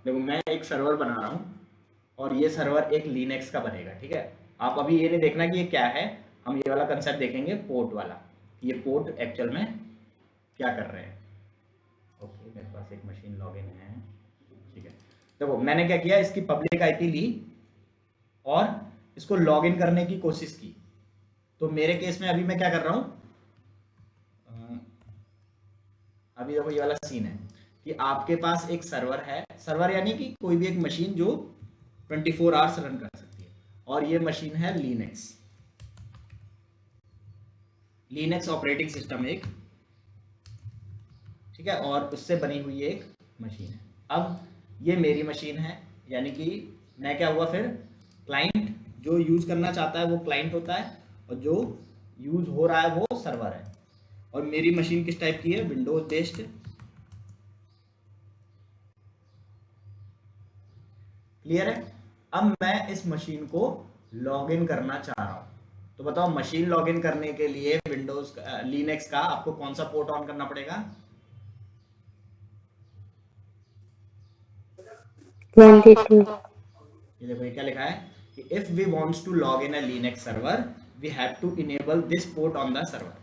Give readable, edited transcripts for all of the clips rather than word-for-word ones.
देखो मैं एक सर्वर बना रहा हूँ और ये सर्वर एक लिनक्स का बनेगा, ठीक है। आप अभी ये नहीं देखना कि ये क्या है, हम ये वाला कंसेप्ट देखेंगे पोर्ट वाला, ये पोर्ट एक्चुअल में क्या कर रहे हैं। ओके, मेरे पास एक मशीन लॉगिन है, ठीक है। देखो मैंने क्या किया, इसकी पब्लिक आईपी ली और इसको लॉगिन करने की कोशिश की। तो मेरे केस में अभी मैं क्या कर रहा हूँ, अभी देखो ये वाला सीन है कि आपके पास एक सर्वर है, सर्वर यानी कि कोई भी एक मशीन जो 24 आवर्स रन कर सकती है, और ये मशीन है लिनक्स, लिनक्स ऑपरेटिंग सिस्टम एक, ठीक है, और उससे बनी हुई एक मशीन है। अब ये मेरी मशीन है, यानी कि मैं क्या हुआ फिर, क्लाइंट, जो यूज करना चाहता है वो क्लाइंट होता है और जो यूज हो रहा है वो सर्वर है। और मेरी मशीन किस टाइप की है, विंडोज बेस्ड, क्लियर है। अब मैं इस मशीन को लॉगिन करना चाह रहा हूं, तो बताओ मशीन लॉगिन करने के लिए विंडोज लिनक्स का आपको कौन सा पोर्ट ऑन करना पड़ेगा, 22। ये देखो ये क्या लिखा है कि if we wants to log in a Linux server we have to enable this port on the server,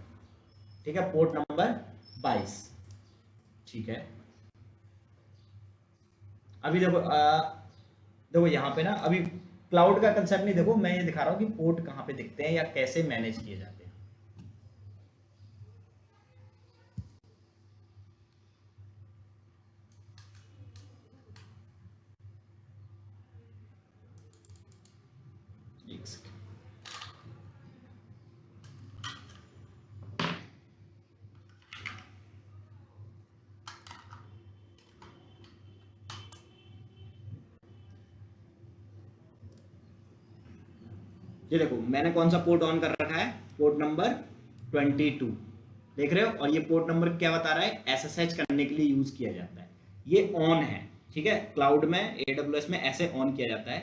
ठीक है, पोर्ट नंबर 22, ठीक है। अभी देखो देखो यहाँ पे ना अभी क्लाउड का कंसेप्ट नहीं, देखो मैं ये दिखा रहा हूँ कि पोर्ट कहाँ पे दिखते हैं या कैसे मैनेज किए जाते हैं। एक सेकंड, ये देखो मैंने कौन सा पोर्ट ऑन कर रखा है, पोर्ट नंबर 22, देख रहे हो, और ये पोर्ट नंबर क्या बता रहा है, एसएसएच करने के लिए यूज किया जाता है, ये ऑन है, ठीक है। क्लाउड में एडब्ल्यूएस में ऐसे ऑन किया जाता है।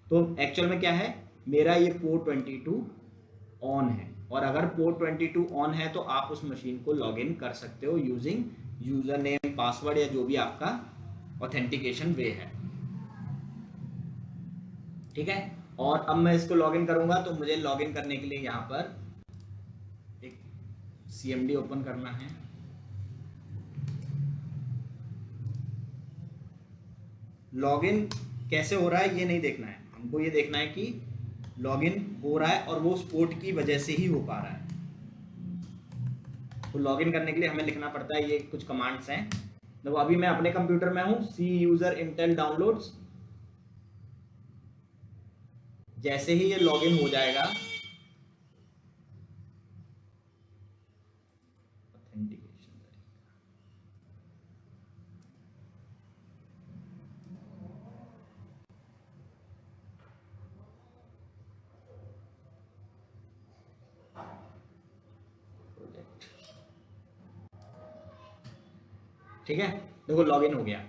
तो एक्चुअल में क्या है, मेरा ये पोर्ट 22 ऑन है, और अगर पोर्ट 22 ऑन है तो आप उस मशीन को लॉग इन कर सकते हो यूजिंग यूजर नेम पासवर्ड या जो भी आपका ऑथेंटिकेशन वे है, ठीक है। और अब मैं इसको लॉगिन करूंगा तो मुझे लॉगिन करने के लिए यहाँ पर एक सीएमडी ओपन करना है, लॉगिन कैसे हो रहा है ये नहीं देखना है हमको, ये देखना है कि लॉगिन हो रहा है और वो उस पोर्ट की वजह से ही हो पा रहा है। तो लॉगिन करने के लिए हमें लिखना पड़ता है, ये कुछ कमांड्स हैं। तो अभी मैं अपने कंप्यूटर में हूँ, सी यूजर इंटेल डाउनलोड्स, जैसे ही ये लॉगिन हो जाएगा, ऑथेंटिकेशन, ठीक है। देखो लॉगिन हो गया,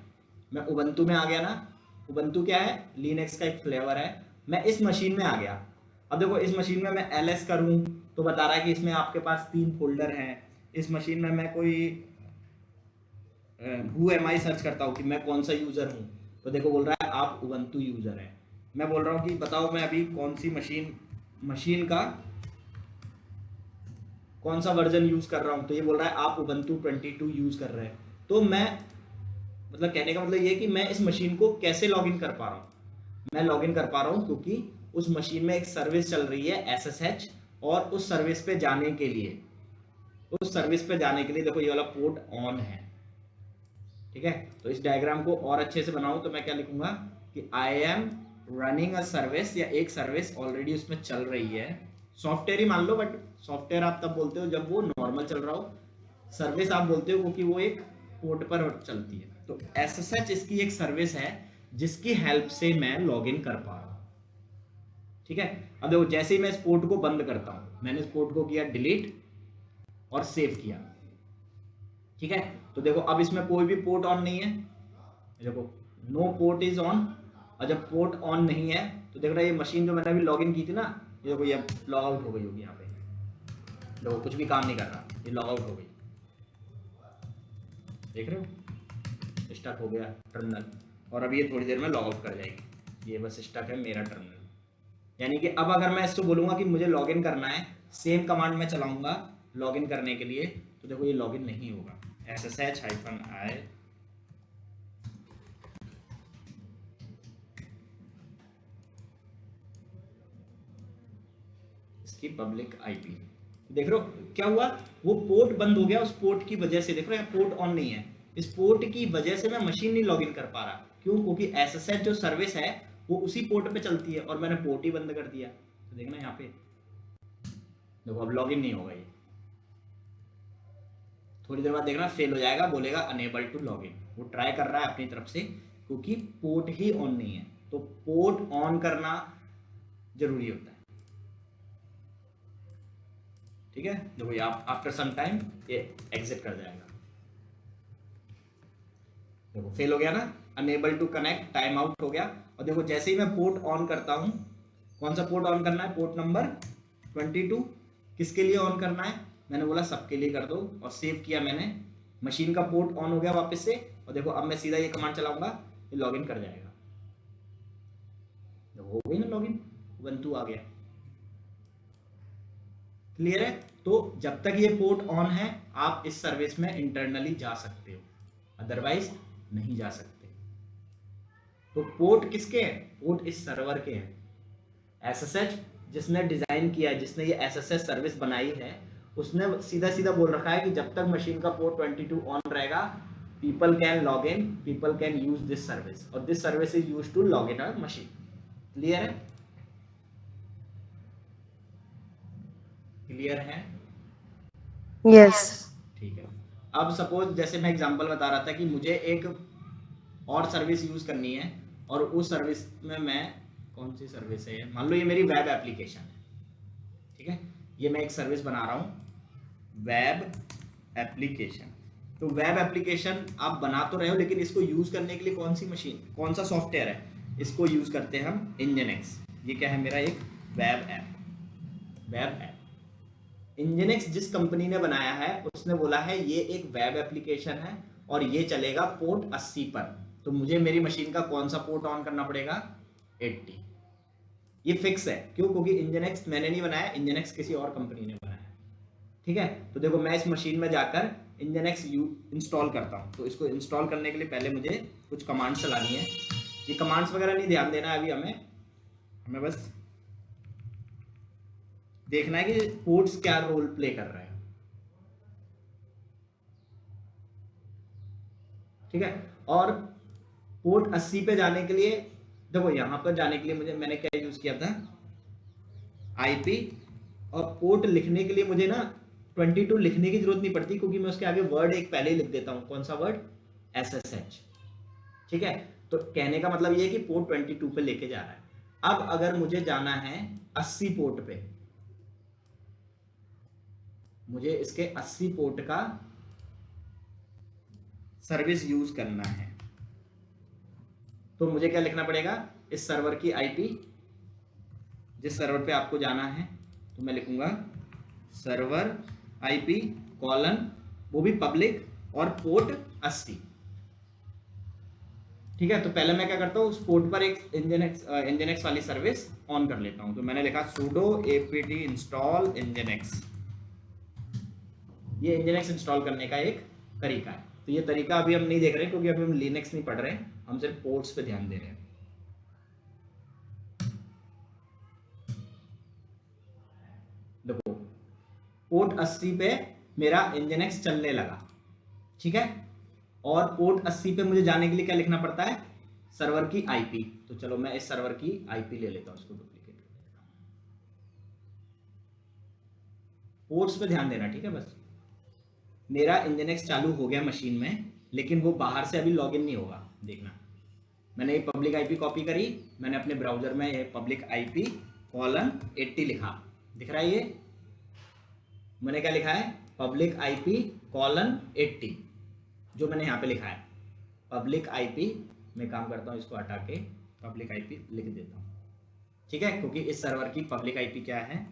मैं उबंटू में आ गया ना, उबंटू क्या है, लिनक्स का एक फ्लेवर है, मैं इस मशीन में आ गया। अब देखो इस मशीन में मैं एल एस करूँ तो बता रहा है कि इसमें आपके पास 3 फोल्डर हैं। इस मशीन में मैं कोई हु एम आई सर्च करता हूँ कि मैं कौन सा यूज़र हूँ, तो देखो बोल रहा है आप उबंटू यूज़र हैं। मैं बोल रहा हूँ कि बताओ मैं अभी कौन सी मशीन मशीन का कौन सा वर्जन यूज़ कर रहा हूँ, तो ये बोल रहा है आप उबंटू 22 यूज़ कर रहे हैं। तो मैं मतलब कहने का मतलब ये है कि मैं इस मशीन को कैसे लॉगिन कर पा रहा हूँ, मैं लॉगिन कर पा रहा हूँ क्योंकि उस मशीन में एक सर्विस चल रही है एसएसएच, और उस सर्विस पे जाने के लिए, उस सर्विस पे जाने के लिए देखो ये वाला पोर्ट ऑन है, ठीक है। तो इस डायग्राम को और अच्छे से बनाऊं तो मैं क्या लिखूंगा कि I am running a service, या एक सर्विस ऑलरेडी उसमें चल रही है, सॉफ्टवेयर ही मान लो, बट सॉफ्टवेयर आप तब बोलते हो जब वो नॉर्मल चल रहा हो, सर्विस आप बोलते हो क्योंकि वो एक पोर्ट पर चलती है। तो एसएसएच इसकी एक सर्विस है जिसकी हेल्प से मैं लॉगिन कर पा रहा हूँ, ठीक है। अब देखो जैसे ही मैं इस पोर्ट को बंद करता हूँ, मैंने इस पोर्ट को किया डिलीट और सेव किया, ठीक है। तो देखो अब इसमें कोई भी पोर्ट ऑन नहीं है, देखो नो पोर्ट इज ऑन, और जब पोर्ट ऑन नहीं है तो देख रहा है ये मशीन जो मैंने अभी लॉगिन की थी ना, ये देखो ये लॉग आउट हो गई होगी, यहाँ पे देखो कुछ भी काम नहीं कर रहा, ये लॉग आउट हो गई, देख रहे हो, स्टार्ट हो गया टर्मिनल, और अब ये थोड़ी देर में लॉग आउट कर जाएगी। ये बस स्टक है मेरा टर्मिनल। यानी कि अब अगर मैं इसको बोलूँगा कि मुझे लॉगिन करना है, सेम कमांड मैं चलाऊंगा लॉगिन करने के लिए, तो देखो ये लॉगिन नहीं होगा। SSH-i इसकी पब्लिक आईपी, देख रहे हो क्या हुआ, वो पोर्ट बंद हो गया। उस पोर्ट की वजह से देख रहे हो पोर्ट ऑन नहीं है, इस पोर्ट की वजह से मैं मशीन नहीं लॉगिन कर पा रहा। क्यों? क्योंकि SSH जो सर्विस है वो उसी पोर्ट पे चलती है और मैंने पोर्ट ही बंद कर दिया। तो देखना यहाँ पे देखो अब लॉगिन नहीं होगा। ये थोड़ी देर बाद देखना फेल हो जाएगा, बोलेगा अनेबल टू लॉगिन। वो ट्राई कर रहा है अपनी तरफ से क्योंकि पोर्ट ही ऑन नहीं है। तो पोर्ट ऑन करना जरूरी होता है, ठीक है। देखो ये आफ्टर सम टाइम ये एग्जिट कर जाएगा। देखो फेल हो गया ना, unable to connect, time out हो गया। और देखो जैसे ही मैं पोर्ट ऑन करता हूं, कौन सा पोर्ट ऑन करना है? Port number 22। किसके लिए ऑन करना है? मैंने बोला सबके लिए कर दो और सेव किया मैंने। मशीन का पोर्ट ऑन हो गया वापस से। और देखो अब मैं सीधा ये कमांड चलाऊंगा, ये लॉगिन कर जाएगा। देखो हो गई ना लॉगिन, ubuntu आ गया। क्लियर है? तो जब तक ये पोर्ट ऑन है आप इस सर्विस में इंटरनली जा सकते हो, अदरवाइज नहीं जा सकते। तो पोर्ट किसके हैं? पोर्ट इस सर्वर के हैं। SSH जिसने डिजाइन किया है, जिसने ये SSH सर्विस बनाई है, उसने सीधा सीधा बोल रखा है कि जब तक मशीन का पोर्ट 22 ऑन रहेगा, people can log in, people can use this service, और this service is used to log in a machine. Clear है? क्लियर है? यस। ठीक है। अब सपोज जैसे मैं एग्जांपल बता रहा था कि मुझे एक और सर्विस यूज करनी है, और उस सर्विस में मैं, कौन सी सर्विस है, मान लो ये मेरी वेब एप्लीकेशन है, ठीक है। ये मैं एक सर्विस बना रहा हूँ वेब एप्लीकेशन। तो वेब एप्लीकेशन आप बना तो रहे हो, लेकिन इसको यूज करने के लिए कौन सी मशीन, कौन सा सॉफ्टवेयर है? इसको यूज करते हैं हम Nginx। ये क्या है? मेरा एक web app. Web app Nginx जिस कंपनी ने बनाया है उसने बोला है ये एक वेब एप्लीकेशन है और ये चलेगा पोर्ट 80 पर। तो मुझे मेरी मशीन का कौन सा पोर्ट ऑन करना पड़ेगा? 80। ये फिक्स है। क्यों? क्योंकि Nginx मैंने नहीं बनाया, Nginx किसी और कंपनी ने बनाया, ठीक है। तो देखो मैं इस मशीन में जाकर Nginx इंस्टॉल करता हूँ। तो इसको इंस्टॉल करने के लिए पहले मुझे कुछ कमांड्स चलानी है। ये कमांड्स वगैरह नहीं ध्यान देना है अभी, हमें बस देखना है कि पोर्ट्स क्या रोल प्ले कर रहे हैं, ठीक है। और पोर्ट 80 पे जाने के लिए, देखो यहां पर जाने के लिए मैंने क्या यूज किया था? आईपी। और पोर्ट लिखने के लिए मुझे ना 22 लिखने की जरूरत नहीं पड़ती, क्योंकि मैं उसके आगे वर्ड एक पहले ही लिख देता हूं। कौन सा वर्ड? SSH, ठीक है। तो कहने का मतलब ये है कि पोर्ट 22 पे लेके जा रहा है। अब अगर मुझे जाना है 80 पोर्ट पे, मुझे इसके 80 पोर्ट का सर्विस यूज करना है, तो मुझे क्या लिखना पड़ेगा? इस सर्वर की आईपी, जिस सर्वर पे आपको जाना है, तो मैं लिखूंगा सर्वर आईपी कॉलन, वो भी पब्लिक, और पोर्ट 80, ठीक है। तो पहले मैं क्या करता हूँ, उस पोर्ट पर एक Nginx वाली सर्विस ऑन कर लेता हूँ। तो मैंने लिखा sudo apt install Nginx। ये Nginx इंस्टॉल करने का एक तरीका है। तो ये तरीका अभी हम नहीं देख रहे क्योंकि अभी हम लिनक्स नहीं पढ़ रहे, हम सिर्फ पोर्ट्स पे ध्यान दे रहे हैं। देखो पोर्ट 80 पे मेरा Nginx चलने लगा, ठीक है। और पोर्ट 80 पे मुझे जाने के लिए क्या लिखना पड़ता है? सर्वर की आईपी। तो चलो मैं इस सर्वर की आईपी ले लेता हूं, उसको डुप्लीकेट कर देता हूं। पोर्ट्स पे ध्यान देना, ठीक है। बस मेरा Nginx चालू हो गया मशीन में, लेकिन वो बाहर से अभी लॉगिन नहीं होगा। देखना मैंने ये पब्लिक आईपी कॉपी करी, मैंने अपने ब्राउजर में ये पब्लिक आईपी कॉलन 80 लिखा, दिख रहा है ये? मैंने क्या लिखा है? पब्लिक आईपी कॉलन 80, जो मैंने यहाँ पे लिखा है पब्लिक आईपी। मैं काम करता हूँ, इसको हटा के पब्लिक आईपी लिख देता हूँ, ठीक है। क्योंकि इस सर्वर की पब्लिक आईपी क्या है?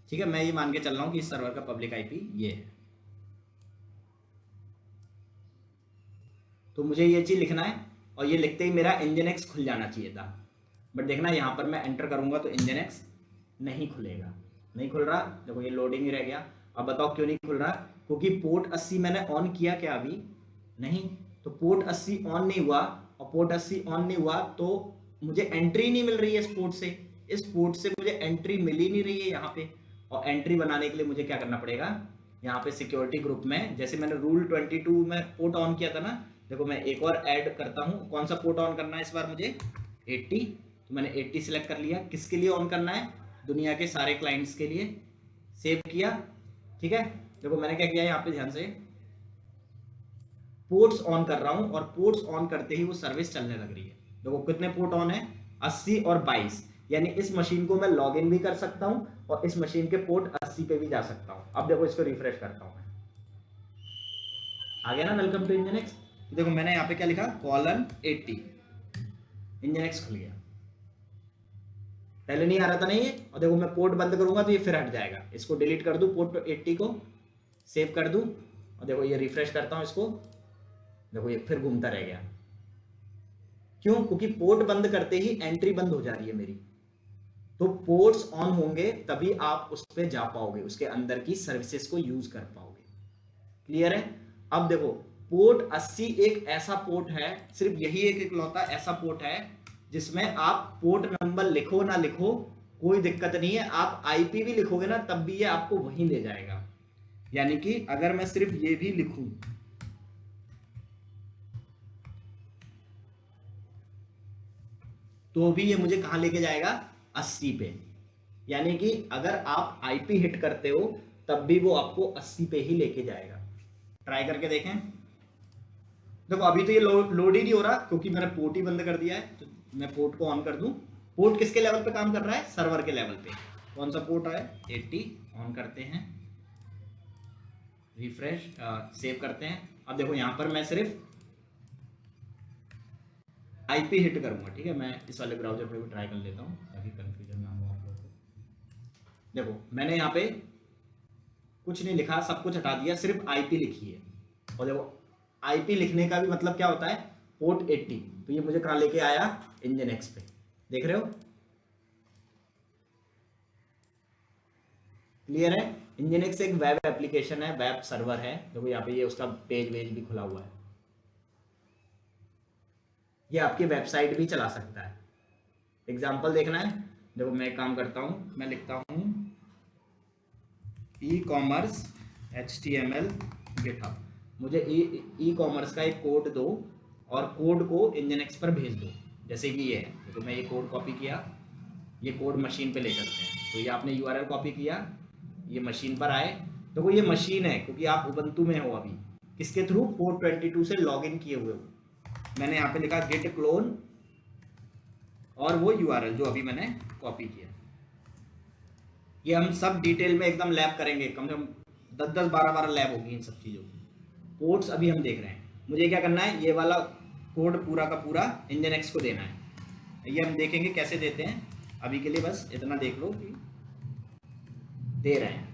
ठीक है, मैं ये मान के चल रहा हूँ कि इस सर्वर का पब्लिक आईपी ये है। तो मुझे ये चीज़ लिखना है और ये लिखते ही मेरा nginx खुल जाना चाहिए था, बट देखना यहाँ पर मैं एंटर करूँगा तो nginx नहीं खुलेगा, नहीं खुल रहा। देखो ये लोडिंग ही रह गया। अब बताओ क्यों नहीं खुल रहा? क्योंकि पोर्ट 80 मैंने ऑन किया क्या अभी? नहीं। तो पोर्ट 80 ऑन नहीं हुआ, और पोर्ट 80 ऑन नहीं हुआ तो मुझे एंट्री नहीं मिल रही है इस पोर्ट से। इस पोर्ट से मुझे एंट्री मिल ही नहीं रही है यहाँ पे। और एंट्री बनाने के लिए मुझे क्या करना पड़ेगा? यहाँ पे सिक्योरिटी ग्रुप में, जैसे मैंने रूल 22 में पोर्ट ऑन किया था ना, देखो मैं एक और ऐड करता हूँ। कौन सा पोर्ट ऑन करना है इस बार मुझे? 80। तो मैंने 80 सिलेक्ट कर लिया। किसके लिए ऑन करना है? दुनिया के सारे क्लाइंट्स के लिए। सेव किया। ठीक है, देखो मैंने क्या किया यहाँ पे, ध्यान से पोर्ट्स ऑन कर रहा हूँ, और पोर्ट्स ऑन करते ही वो सर्विस चलने लग रही है। देखो कितने पोर्ट ऑन है? 80 और 22। यानी इस मशीन को मैं लॉग इन भी कर सकता हूँ और इस मशीन के पोर्ट 80 पे भी जा सकता हूँ। अब देखो इसको रिफ्रेश करता हूँ मैं, आ गया ना वेलकम टू nginx। देखो मैंने यहाँ पे क्या लिखा? :80। nginx खुल गया। पहले नहीं आ रहा था नहीं ये। और देखो मैं पोर्ट बंद करूंगा तो ये फिर हट जाएगा। इसको डिलीट कर दूं, पोर्ट 80 को सेव कर दूं, और देखो ये रिफ्रेश करता हूं इसको, देखो ये फिर घूमता रह गया। क्यों? क्योंकि पोर्ट बंद करते ही एंट्री बंद हो जा रही है मेरी। तो पोर्ट्स ऑन होंगे तभी आप उस पर जा पाओगे, उसके अंदर की सर्विसेज को यूज कर पाओगे। क्लियर है? अब देखो पोर्ट 80 एक ऐसा पोर्ट है, सिर्फ यही एक इकलौता ऐसा पोर्ट है जिसमें आप पोर्ट नंबर लिखो ना लिखो कोई दिक्कत नहीं है। आप आईपी भी लिखोगे ना तब भी ये आपको वहीं ले जाएगा। यानी कि अगर मैं सिर्फ ये भी लिखूं तो भी ये मुझे कहां लेके जाएगा? 80 पे। यानी कि अगर आप आईपी हिट करते हो तब भी वो आपको 80 पे ही लेके जाएगा। ट्राई करके देखें। देखो अभी तो ये लोड ही नहीं हो रहा क्योंकि मैंने पोर्ट ही बंद कर दिया है। तो मैं पोर्ट को ऑन कर दूं। पोर्ट किसके लेवल पे काम कर रहा है? सर्वर के लेवल पे। कौन सा पोर्ट है? 80। ऑन करते हैं, रिफ्रेश, सेव करते हैं। अब देखो यहां पर मैं सिर्फ आईपी हिट करूंगा। ठीक है, मैं इस वाले ब्राउजर पे भी ट्राई कर लेता हूं ताकि कंफ्यूजन ना हो आप लोगों को। देखो मैंने यहाँ पे कुछ नहीं लिखा, सब कुछ हटा दिया, सिर्फ आईपी लिखी है। और देखो आईपी लिखने का भी मतलब क्या होता है? पोर्ट 80। तो ये मुझे कहां लेके आया? nginx पे। देख रहे हो? क्लियर है? nginx एक वेब एप्लीकेशन है, वेब सर्वर है। देखो यहाँ पे ये उसका पेज वेज भी खुला हुआ है। ये आपकी वेबसाइट भी चला सकता है। एग्जाम्पल देखना है? देखो मैं एक काम करता हूँ, मैं लिखता हूँ e-commerce HTML GitHub। मुझे ई कॉमर्स का एक कोड दो और कोड को nginx पर भेज दो। जैसे कि ये है, तो मैं ये कोड कॉपी किया, ये कोड मशीन पे ले चलते हैं। तो ये आपने URL कॉपी किया, ये मशीन पर आए। देखो ये मशीन है क्योंकि आप उबंटू में हो अभी। किसके थ्रू? पोर्ट 22 से लॉगिन किए हुए हो। मैंने यहाँ पे लिखा git clone और वो URL जो अभी मैंने कॉपी किया। ये हम सब डिटेल में एकदम लैब करेंगे, कम से कम 10-10 12-12 लैब होगी इन सब चीज़ों की। पोर्ट्स अभी हम देख रहे हैं। मुझे क्या करना है? ये वाला कोड पूरा का पूरा nginx को देना है। ये हम देखेंगे कैसे देते हैं। अभी के लिए बस इतना देख लो कि दे रहे हैं।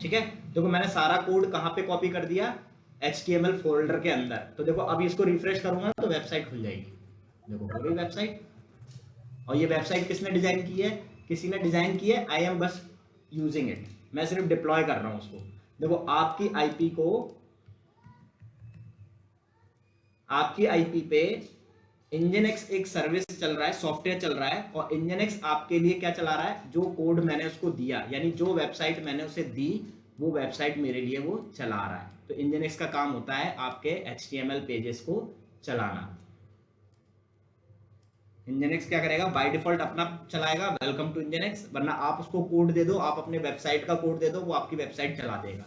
ठीक है, देखो मैंने सारा कोड कहां पे कॉपी कर दिया? HTML फोल्डर के अंदर। तो देखो अभी इसको रिफ्रेश करूंगा तो वेबसाइट खुल जाएगी। देखो हो गई वेबसाइट। और ये वेबसाइट किसने डिजाइन की है? किसी ने डिजाइन की है। आई एम बस यूजिंग इट। मैं सिर्फ डिप्लॉय कर रहा हूं उसको। देखो आपकी आईपी पे nginx एक सर्विस चल रहा है, सॉफ्टवेयर चल रहा है, और nginx आपके लिए क्या चला रहा है? जो कोड मैंने उसको दिया, यानी जो वेबसाइट मैंने उसे दी वो वेबसाइट मेरे लिए वो चला रहा है। तो nginx का काम होता है आपके HTML पेजेस को चलाना। nginx क्या करेगा? बाय डिफॉल्ट अपना चलाएगा, वेलकम टू nginx। वरना आप उसको कोड दे दो, आप अपने वेबसाइट का कोड दे दो, वो आपकी वेबसाइट चला देगा।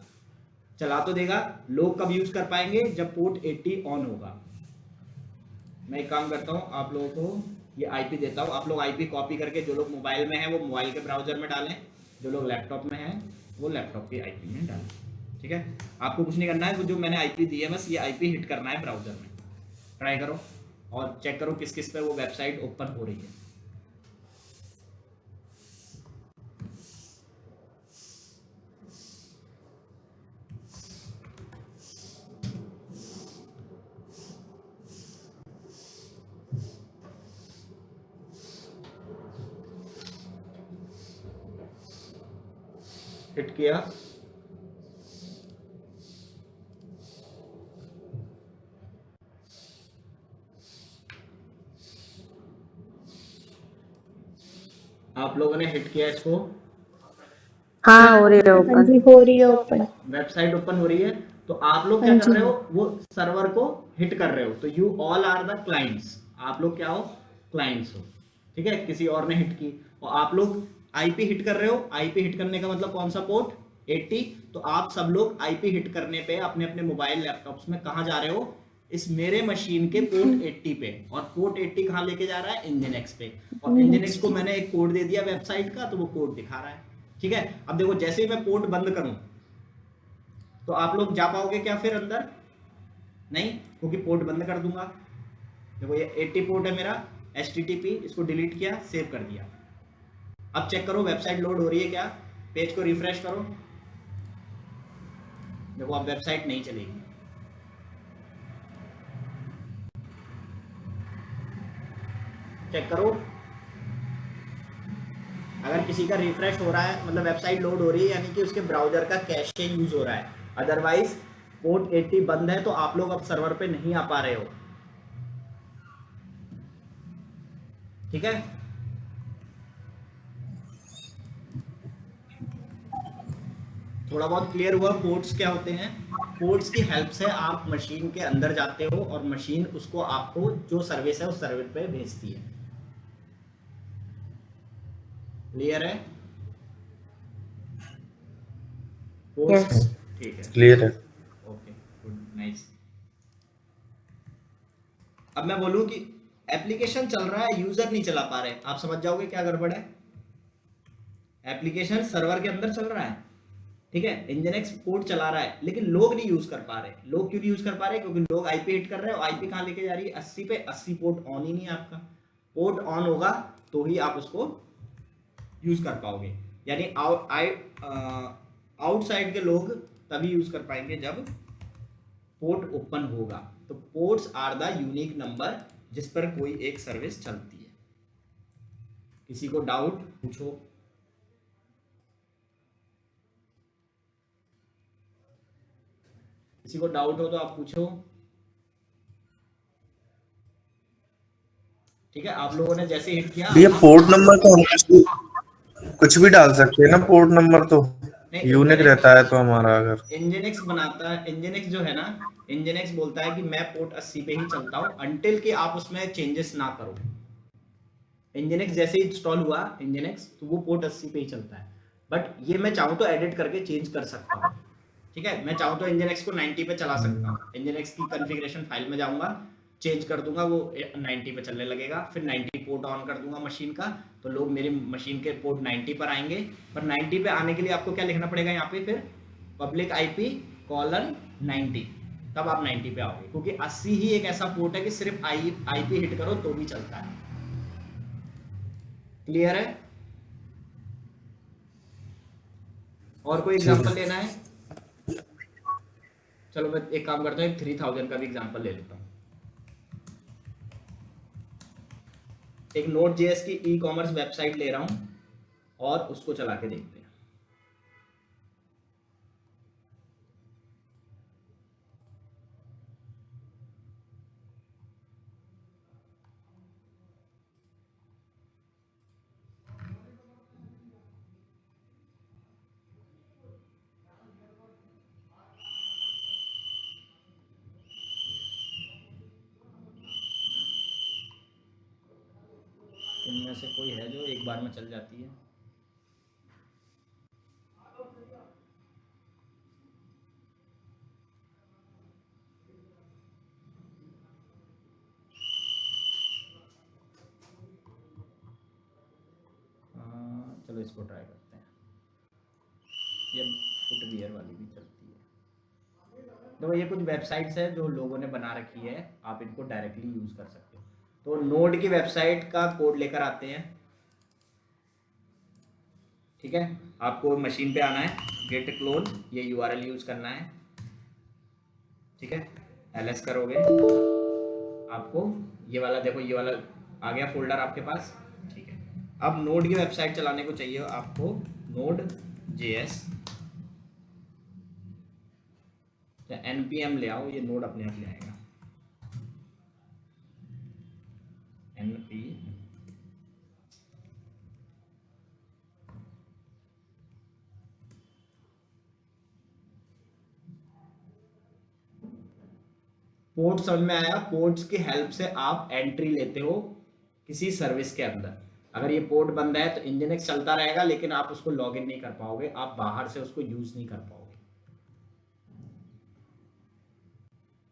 चला तो देगा। लोग कब यूज कर पाएंगे? जब पोर्ट 80 ऑन होगा। मैं एक काम करता हूँ, आप लोगों को ये आईपी देता हूँ। आप लोग आईपी कॉपी करके, जो लोग मोबाइल में हैं वो मोबाइल के ब्राउजर में डालें, जो लोग लैपटॉप में हैं वो लैपटॉप के आईपी में डालें। ठीक है, आपको कुछ नहीं करना है, वो जो मैंने आईपी दी है बस ये आईपी हिट करना है ब्राउजर में। ट्राई करो और चेक करो किस किस पे वो वेबसाइट ओपन हो रही है। हिट किया, आप लोगों ने हिट किया इसको, हाँ हो रही है हाँ ओपन। जी, हो रही है ओपन। वेबसाइट ओपन हो रही है। तो आप लोग क्या हाँ कर जी। रहे हो, वो सर्वर को हिट कर रहे हो। तो you all are the clients, आप लोग क्या हो, क्लाइंट्स हो। ठीक है, किसी और ने हिट की और आप लोग आईपी हिट कर रहे हो। आईपी हिट करने का मतलब कौन सा पोर्ट, 80। तो आप सब लोग आईपी हिट करने पे अपने अपने मोबाइल लैपटॉप्स में कहाँ जा रहे हो, इस मेरे मशीन के पोर्ट 80 पे। और पोर्ट 80 कहाँ लेके जा रहा है, इंजनएक्स पे। और इंजनएक्स को मैंने एक कोड दे दिया वेबसाइट का, तो वो कोड दिखा रहा है। ठीक है, अब देखो जैसे ही मैं पोर्ट बंद करूं तो आप लोग जा पाओगे क्या फिर अंदर, नहीं, क्योंकि पोर्ट बंद कर दूंगा। देखो ये 80 पोर्ट है मेरा, HTTP, इसको डिलीट किया, सेव कर दिया। अब चेक करो वेबसाइट लोड हो रही है क्या, पेज को रिफ्रेश करो। देखो अब वेबसाइट नहीं चलेगी। चेक करो, अगर किसी का रिफ्रेश हो रहा है मतलब वेबसाइट लोड हो रही है, यानी कि उसके ब्राउजर का कैशे यूज हो रहा है। अदरवाइज पोर्ट 80 बंद है तो आप लोग अब सर्वर पे नहीं आ पा रहे हो। ठीक है, थोड़ा बहुत क्लियर हुआ पोर्ट्स क्या होते हैं। पोर्ट्स की हेल्प से आप मशीन के अंदर जाते हो और मशीन उसको आपको जो सर्विस है उस सर्विस पे भेजती है। क्लियर है पोर्ट्स? यस ठीक है, क्लियर है। Okay, good, nice. अब मैं बोलूं कि एप्लीकेशन चल रहा है, यूजर नहीं चला पा रहे, आप समझ जाओगे क्या गड़बड़ है। एप्लीकेशन सर्वर के अंदर चल रहा है, ठीक है, इंजनएक्स पोर्ट चला रहा है, लेकिन लोग नहीं यूज कर पा रहे। लोग क्यों नहीं यूज कर पा रहे, क्योंकि लोग आईपी हिट कर रहे हो। आईपी कहाँ लेके जा रही है, 80 पे। 80 पोर्ट ऑन ही नहीं है आपका। पोर्ट ऑन होगा तो ही आप उसको यूज कर पाओगे। यानी आउटसाइड के लोग तभी यूज कर पाएंगे जब पोर्ट ओपन होगा। तो ports are the unique number जिस पर कोई एक सर्विस चलती है। किसी को डाउट पूछो। किसी को डाउट हो तो आप पूछो। ठीक है, आप लोगों ने जैसे हिट किया, ये पोर्ट नंबर तो हम कुछ भी डाल सकते हैं ना, पोर्ट नंबर तो यूनिक रहता है। तो हमारा अगर इंजनएक्स बनाता है, इंजनएक्स जो है ना, इंजनएक्स बोलता है कि मैं पोर्ट 80 पे ही चलता हूं अंटिल कि आप उसमें चेंजेस ना करो। इंजनएक्स जैसे ही इंस्टॉल हुआ इंजनएक्स, तो वो पोर्ट 80 पे ही चलता है। बट ये मैं चाहूँ तो एडिट करके चेंज कर सकता हूँ। ठीक है, मैं चाहूँ तो इंजनएक्स को 90 पे चला सकता हूँ। इंजनएक्स की कॉन्फ़िगरेशन फाइल में जाऊंगा, चेंज कर दूंगा, वो 90 पे चलने लगेगा। फिर 90 पोर्ट ऑन कर दूंगा मशीन का, तो लोग मेरी मशीन के पोर्ट 90 पर आएंगे। पर 90 पे आने के लिए आपको क्या लिखना पड़ेगा यहाँ पे, फिर पब्लिक IP कॉलन 90, तब आप 90 पे आओगे। क्योंकि 80 ही एक ऐसा पोर्ट है कि सिर्फ IP हिट करो तो भी चलता है। क्लियर है? और कोई एग्जांपल लेना है? चलो मैं एक काम करता हूँ, 3000 का भी एग्जांपल ले लेता हूँ। एक Node.js की ई-कॉमर्स वेबसाइट ले रहा हूँ और उसको चला के देखते हैं। इनमें से कोई है जो एक बार में चल जाती है? चलो इसको ट्राई करते हैं। ये फुटवियर वाली भी चलती है। तो ये कुछ वेबसाइट्स है जो लोगों ने बना रखी है, आप इनको डायरेक्टली यूज़ कर सकते हो। तो नोड की वेबसाइट का कोड लेकर आते हैं, ठीक है। आपको मशीन पे आना है, गेट क्लोन, ये यूआरएल यूज़ करना है, ठीक है। ls करोगे, आपको ये वाला देखो, ये वाला आ गया फोल्डर आपके पास, ठीक है। अब नोड की वेबसाइट चलाने को चाहिए आपको नोड JS या npm ले आओ, ये नोड अपने आप ले आएगा। npm पोर्ट समझ में आया? पोर्ट्स की हेल्प से आप एंट्री लेते हो किसी सर्विस के अंदर। अगर ये पोर्ट बंद है तो इंजनएक्स चलता रहेगा, लेकिन आप उसको लॉग इन नहीं कर पाओगे, आप बाहर से उसको यूज नहीं कर पाओगे।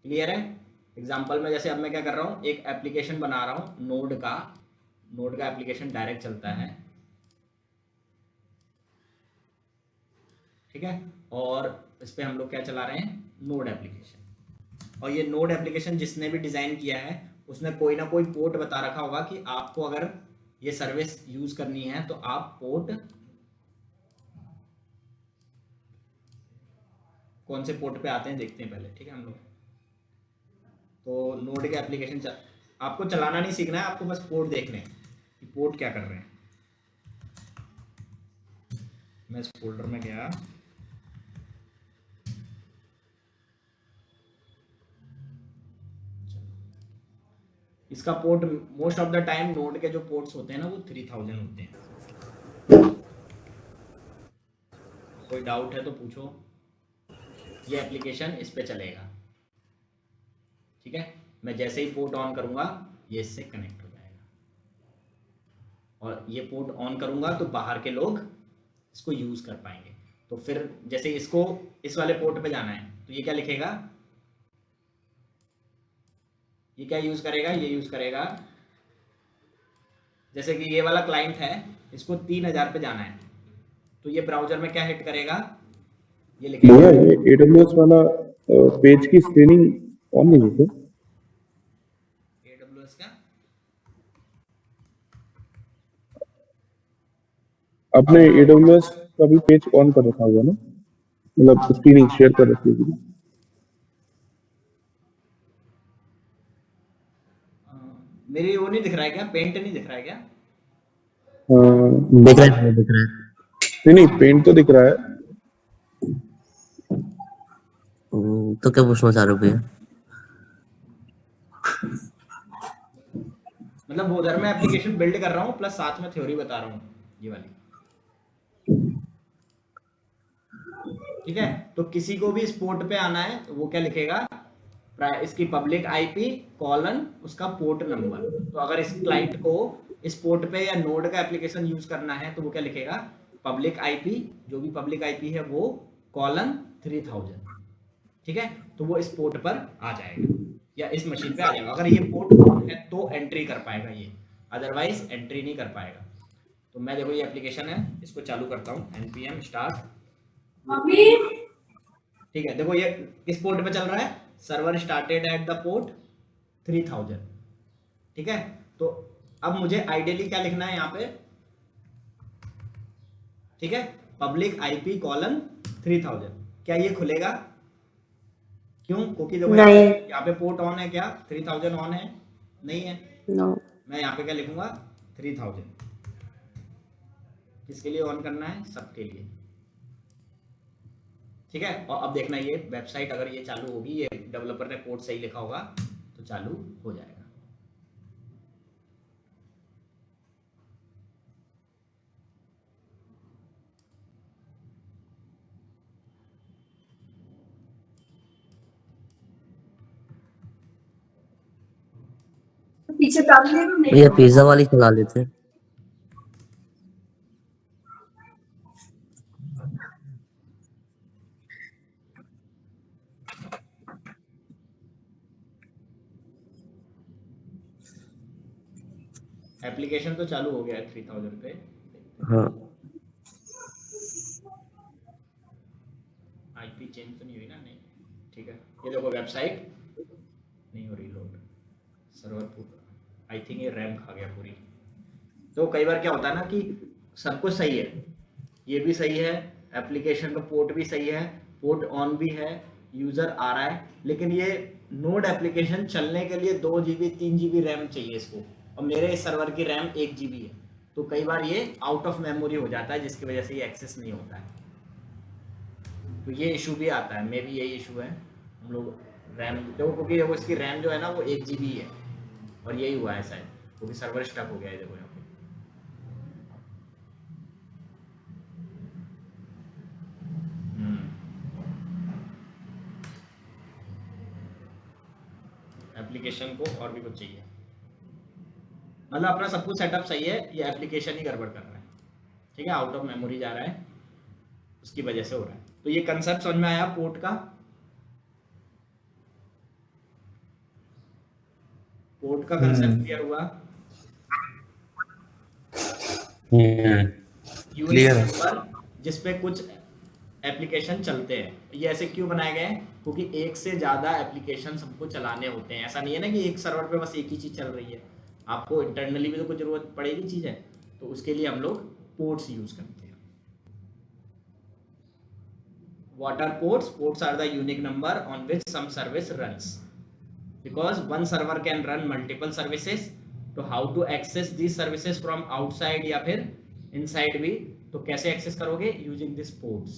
क्लियर है? एग्जाम्पल में जैसे अब मैं क्या कर रहा हूँ, एक एप्लीकेशन बना रहा हूँ नोड का एप्लीकेशन डायरेक्ट चलता है, ठीक है। और इस पे हम लोग क्या चला रहे हैं, नोड एप्लीकेशन। और ये नोड एप्लीकेशन जिसने भी डिजाइन किया है उसने कोई ना कोई पोर्ट बता रखा होगा कि आपको अगर ये सर्विस यूज करनी है तो आप पोर्ट कौन से पोर्ट पे आते हैं देखते हैं पहले, ठीक है हम लोग। तो नोड के एप्लीकेशन आपको चलाना नहीं सीखना है, आपको बस पोर्ट देखने हैं कि पोर्ट क्या कर रहे हैं। मैं इस फोल्डर में गया, इसका port most of the time node के जो पोर्ट्स होते हैं ना वो 3000 होते हैं। कोई डाउट है तो पूछो। ये एप्लीकेशन इस पे चलेगा, ठीक है। मैं जैसे ही पोर्ट ऑन करूंगा ये इससे कनेक्ट हो जाएगा, और ये पोर्ट ऑन करूंगा तो बाहर के लोग इसको यूज कर पाएंगे। तो फिर जैसे इसको इस वाले पोर्ट पे जाना है तो ये क्या लिखेगा, ये क्या यूज करेगा, ये यूज करेगा, जैसे कि ये वाला क्लाइंट है, इसको 3000 पे जाना है तो ये ब्राउजर में क्या हिट करेगा, ये लिखेगा। भैया ये AWS वाला पेज की स्क्रीनिंग ऑन नहीं है क्या? AWS का आपने AWS का भी पेज ऑन कर रखा होगा ना, मतलब स्क्रीनिंग शेयर कर रखी होगी। मेरी वो नहीं दिख रहा है क्या, पेंट नहीं दिख रहा है क्या? दिख रहा है, दिख रहा है। नहीं पेंट तो दिख रहा है। तो क्या पूछना चाह रहे हो भैया? मतलब उधर मैं एप्लीकेशन बिल्ड कर रहा हूँ प्लस साथ में थ्योरी बता रहा हूँ ये वाली, ठीक है। तो किसी को भी इस पोर्ट पे आना है तो वो क्या लिखेगा, इसकी पब्लिक आईपी कॉलन उसका पोर्ट नंबर। तो अगर इस क्लाइंट को इस पोर्ट पे या नोड का एप्लीकेशन यूज करना है तो वो क्या लिखेगा, पब्लिक आईपी, जो भी पब्लिक आईपी है वो कॉलन 3000, ठीक है। तो वो इस पोर्ट पर आ जाएगा या इस मशीन पे आ जाएगा। अगर ये पोर्ट ऑन है तो एंट्री कर पाएगा ये, अदरवाइज एंट्री नहीं कर पाएगा। तो मैं देखो ये एप्लीकेशन है, इसको चालू करता हूँ, npm स्टार्ट, ठीक है। देखो ये किस पोर्ट पे चल रहा है, server started at the port 3000, ठीक है। तो अब मुझे आइडियली क्या लिखना है यहाँ पे, ठीक है, पब्लिक आईपी कॉलन 3000। क्या ये खुलेगा? क्यों? क्योंकि देखो यहाँ पे पोर्ट ऑन है, क्या 3000 ऑन है? नहीं है। नो, मैं यहाँ पे क्या लिखूंगा, 3000। किसके लिए ऑन करना है? सबके लिए, ठीक है। और अब देखना ये वेबसाइट अगर ये चालू होगी, ये डेवलपर ने कोड सही लिखा होगा तो चालू हो जाएगा। पीछे भैया पिज्जा वाली चला लेते हैं। एप्लीकेशन तो चालू हो गया है 3000 पे। हाँ चेंज तो नहीं हुई ना? नहीं, ठीक है। ये देखो वेबसाइट नहीं हो रही लोड, सर्वर पूरा, आई थिंक ये रैम खा गया पूरी। तो कई बार क्या होता है ना कि सब कुछ सही है, ये भी सही है, एप्लीकेशन का पोर्ट भी सही है, पोर्ट ऑन भी है, यूजर आ रहा है, लेकिन ये नोड एप्लीकेशन चलने के लिए 2 GB 3 GB रैम चाहिए इसको, और मेरे इस सर्वर की रैम 1 GB है। तो कई बार ये आउट ऑफ मेमोरी हो जाता है, जिसकी वजह से ये एक्सेस नहीं होता है। तो ये इशू भी आता है, मे भी यही इशू है। हम लोग रैम देखो, क्योंकि देखो इसकी रैम जो है ना वो 1 GB है, और यही हुआ है शायद, क्योंकि सर्वर स्टक हो गया है। देखो यहाँ पे एप्लीकेशन को और भी कुछ चाहिए, मतलब अपना सब कुछ सेटअप सही है, ये एप्लीकेशन ही गड़बड़ कर रहा है, ठीक है, आउट ऑफ मेमोरी जा रहा है, उसकी वजह से हो रहा है। तो ये कंसेप्ट समझ में आया पोर्ट का? पोर्ट का कंसेप्ट क्लियर हुआ? यूनिक नंबर जिसपे कुछ एप्लीकेशन चलते हैं, ये ऐसे क्यों बनाए गए हैं? क्योंकि एक से ज़्यादा एप्लीकेशन हमको चलाने होते हैं। ऐसा नहीं है ना कि एक सर्वर पे बस एक ही चीज़ चल रही है, आपको इंटरनली भी तो कुछ ज़रूरत पड़ेगी चीज़ें, तो उसके लिए हम लोग पोर्ट्स यूज़ करते हैं। What are ports? Ports are the unique number on which some service runs. Because one server can run multiple services. तो how to access these services from outside या फिर inside भी, तो कैसे access करोगे? Using these ports.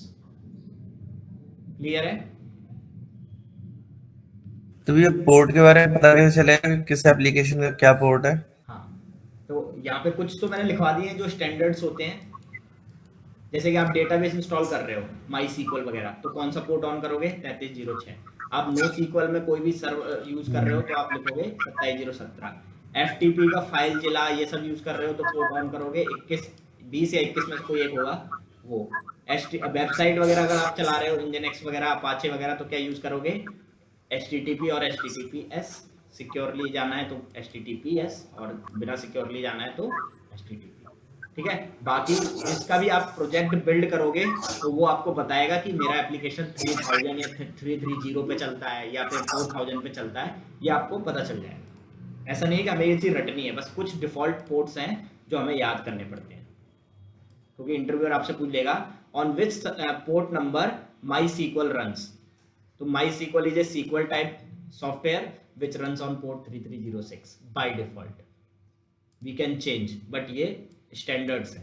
Clear है? तो ये पोर्ट के बारे में पता कैसे चलेगा कि किस एप्लीकेशन का क्या पोर्ट है? हाँ, तो यहाँ पे कुछ तो मैंने लिखवा दिए हैं जो स्टैंडर्ड्स होते हैं। जैसे कि आप डेटाबेस इंस्टॉल कर रहे हो, माई सीक्वल वगैरह, तो कौन सा पोर्ट ऑन करोगे? 3306। आप नो सीक्वल में कोई भी सर्वर यूज कर रहे हो तो आप लिखोगे 27017। एफटीपी का फाइल जिला ये सब यूज कर रहे हो तो पोर्ट ऑन करोगे 21, 20 या 21 में से कोई एक होगा वो। वेबसाइट वगैरह अगर आप चला रहे हो, इंजनएक्स वगैरह, अपाचे वगैरह, तो क्या यूज करोगे? HTTP और HTTPS। सिक्योरली जाना है तो HTTPS, और बिना सिक्योरली जाना है तो HTTP, ठीक है। बाकी इसका भी आप प्रोजेक्ट बिल्ड करोगे तो वो आपको बताएगा कि मेरा एप्लीकेशन 3000 या 330 पे चलता है या फिर 4000 पे चलता है, ये आपको पता चल जाएगा। ऐसा नहीं है कि हमें ये चीज़ रटनी है, बस कुछ डिफॉल्ट पोर्ट्स हैं जो हमें याद करने पड़ते हैं, क्योंकि इंटरव्यूअर आपसे पूछ लेगा on which port number MySQL runs. तो MySQL is a SQL type software which runs on port 3306 by default. We can change, but ये स्टैंडर्ड्स है।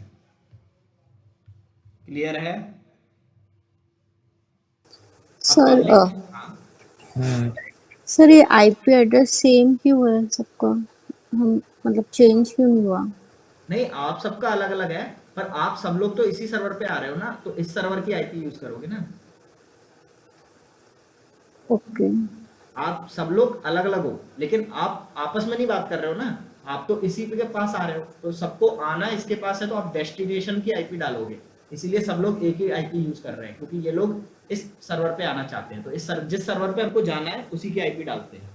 क्लियर है सर? सर ये आईपी एड्रेस सेम क्यों है सबका, हम मतलब चेंज क्यों नहीं हुआ? नहीं, आप सबका अलग अलग है, पर आप सब लोग तो इसी सर्वर पे आ रहे हो ना, तो इस सर्वर की आईपी यूज करोगे ना। ओके। आप सब लोग अलग अलग हो, लेकिन आप आपस में नहीं बात कर रहे हो ना, आप तो इसी के पास आ रहे हो, तो सबको आना इसके पास है, तो आप डेस्टिनेशन की आईपी डालोगे, इसीलिए सब लोग एक ही आईपी यूज कर रहे हैं, क्योंकि ये लोग इस सर्वर पे आना चाहते हैं, तो जिस सर्वर पे हमको जाना है उसी की आईपी डालते हैं।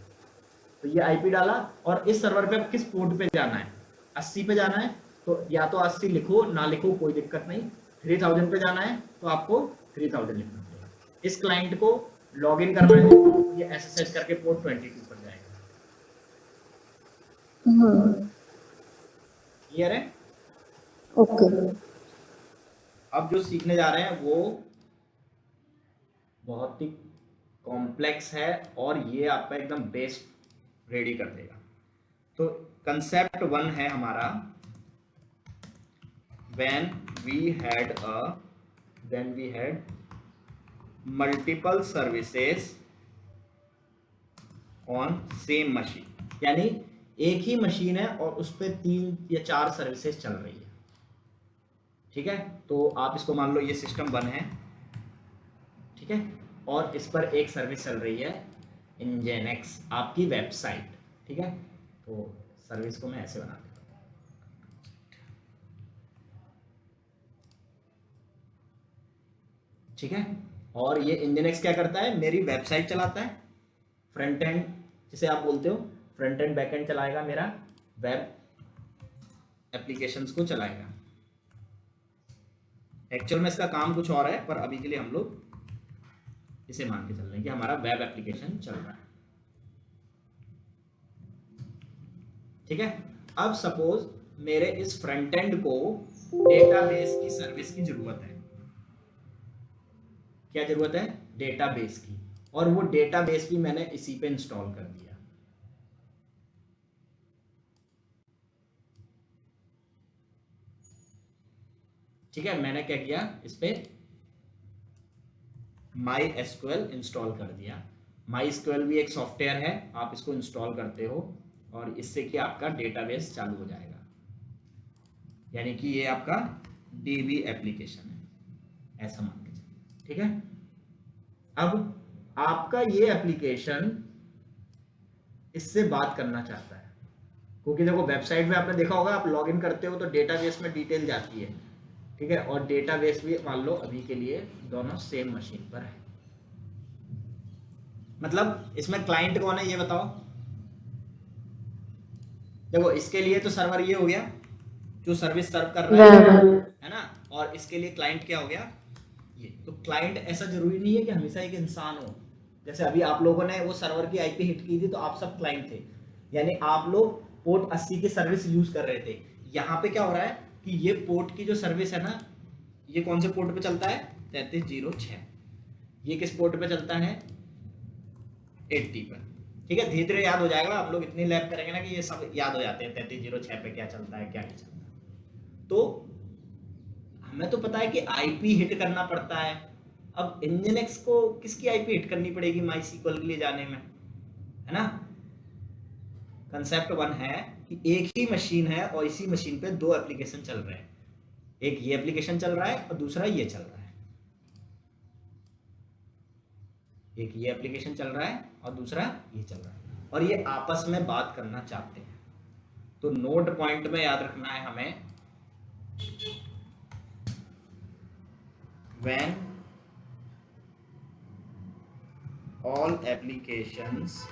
तो ये आईपी डाला, और इस सर्वर पे किस पोर्ट पे जाना है? 80 पे जाना है तो या तो 80 लिखो, ना लिखो कोई दिक्कत नहीं। 3000 पे जाना है तो आपको 3000 लिखना पड़ेगा। इस क्लाइंट को लॉग इन करना है, ये SSH करके पोर्ट 22 पर जाएगा। क्लियर है? ओके। अब जो सीखने जा रहे हैं वो बहुत ही कॉम्प्लेक्स है, और ये आपका एकदम बेस रेडी कर देगा। तो कंसेप्ट 1 है हमारा, when we had multiple services on same machine, यानी एक ही मशीन है और उस पर 3 या 4 सर्विसेज चल रही है, ठीक है। तो आप इसको मान लो ये सिस्टम 1 है, ठीक है, और इस पर एक सर्विस चल रही है इंजनएक्स, आपकी वेबसाइट, ठीक है। तो सर्विस को मैं ऐसे बना देता हूँ, ठीक है। और ये इंजनएक्स क्या करता है? मेरी वेबसाइट चलाता है, फ्रंट एंड जिसे आप बोलते हो, फ्रंट एंड बैक एंड चलाएगा, मेरा वेब एप्लीकेशंस को चलाएगा। एक्चुअल में इसका काम कुछ और है, पर अभी के लिए हम लोग इसे मान के चल रहे हैं कि हमारा वेब एप्लीकेशन चल रहा है। ठीक है, अब सपोज मेरे इस फ्रंट एंड को डेटाबेस की सर्विस की जरूरत है। क्या जरूरत है? डेटाबेस की, और वो डेटाबेस भी मैंने इसी पे इंस्टॉल कर दिया। ठीक है, मैंने क्या किया, इस पे MySQL इंस्टॉल कर दिया। MySQL भी एक सॉफ्टवेयर है, आप इसको इंस्टॉल करते हो और इससे कि आपका डेटाबेस चालू हो जाएगा, यानी कि ये आपका DB एप्लीकेशन है, ऐसा मान के चलिए। ठीक है, अब आपका ये एप्लीकेशन इससे बात करना चाहता है, क्योंकि देखो वेबसाइट में आपने देखा होगा, आप लॉगिन करते हो तो डेटाबेस में डिटेल जाती है। ठीक है, और डेटाबेस भी मान लो अभी के लिए दोनों सेम मशीन पर है। मतलब इसमें क्लाइंट कौन है ये बताओ। देखो इसके लिए तो सर्वर ये हो गया जो सर्विस सर्व कर रहा है ना, और इसके लिए क्लाइंट क्या हो गया ये। तो क्लाइंट ऐसा जरूरी नहीं है कि हमेशा एक इंसान हो। जैसे अभी आप लोगों ने वो सर्वर की IP हिट की थी तो आप सब क्लाइंट थे, यानी आप लोग पोर्ट 80 की सर्विस यूज कर रहे थे। यहाँ पे क्या हो रहा है कि ये पोर्ट की जो सर्विस है ना, ये कौन से पोर्ट पे चलता है? 3306। ये किस पोर्ट पे चलता है? 80 पर। ठीक है, धीरे धीरे याद हो जाएगा, आप लोग इतनी लैब करेंगे ना कि ये सब याद हो जाते हैं 3306 पे क्या चलता है क्या नहीं चलता। तो हमें तो पता है कि IP हिट करना पड़ता है। अब Nginx को किसकी IP हिट करनी पड़ेगी MySQL के लिए जाने में, है ना। कंसेप्ट 1 है कि एक ही मशीन है और इसी मशीन पे दो एप्लीकेशन चल रहे हैं, एक ये एप्लीकेशन चल रहा है और दूसरा ये चल रहा है। एक ये एप्लीकेशन चल रहा है और दूसरा ये चल रहा है, और ये आपस में बात करना चाहते हैं। तो नोड पॉइंट में याद रखना है हमें, when all applications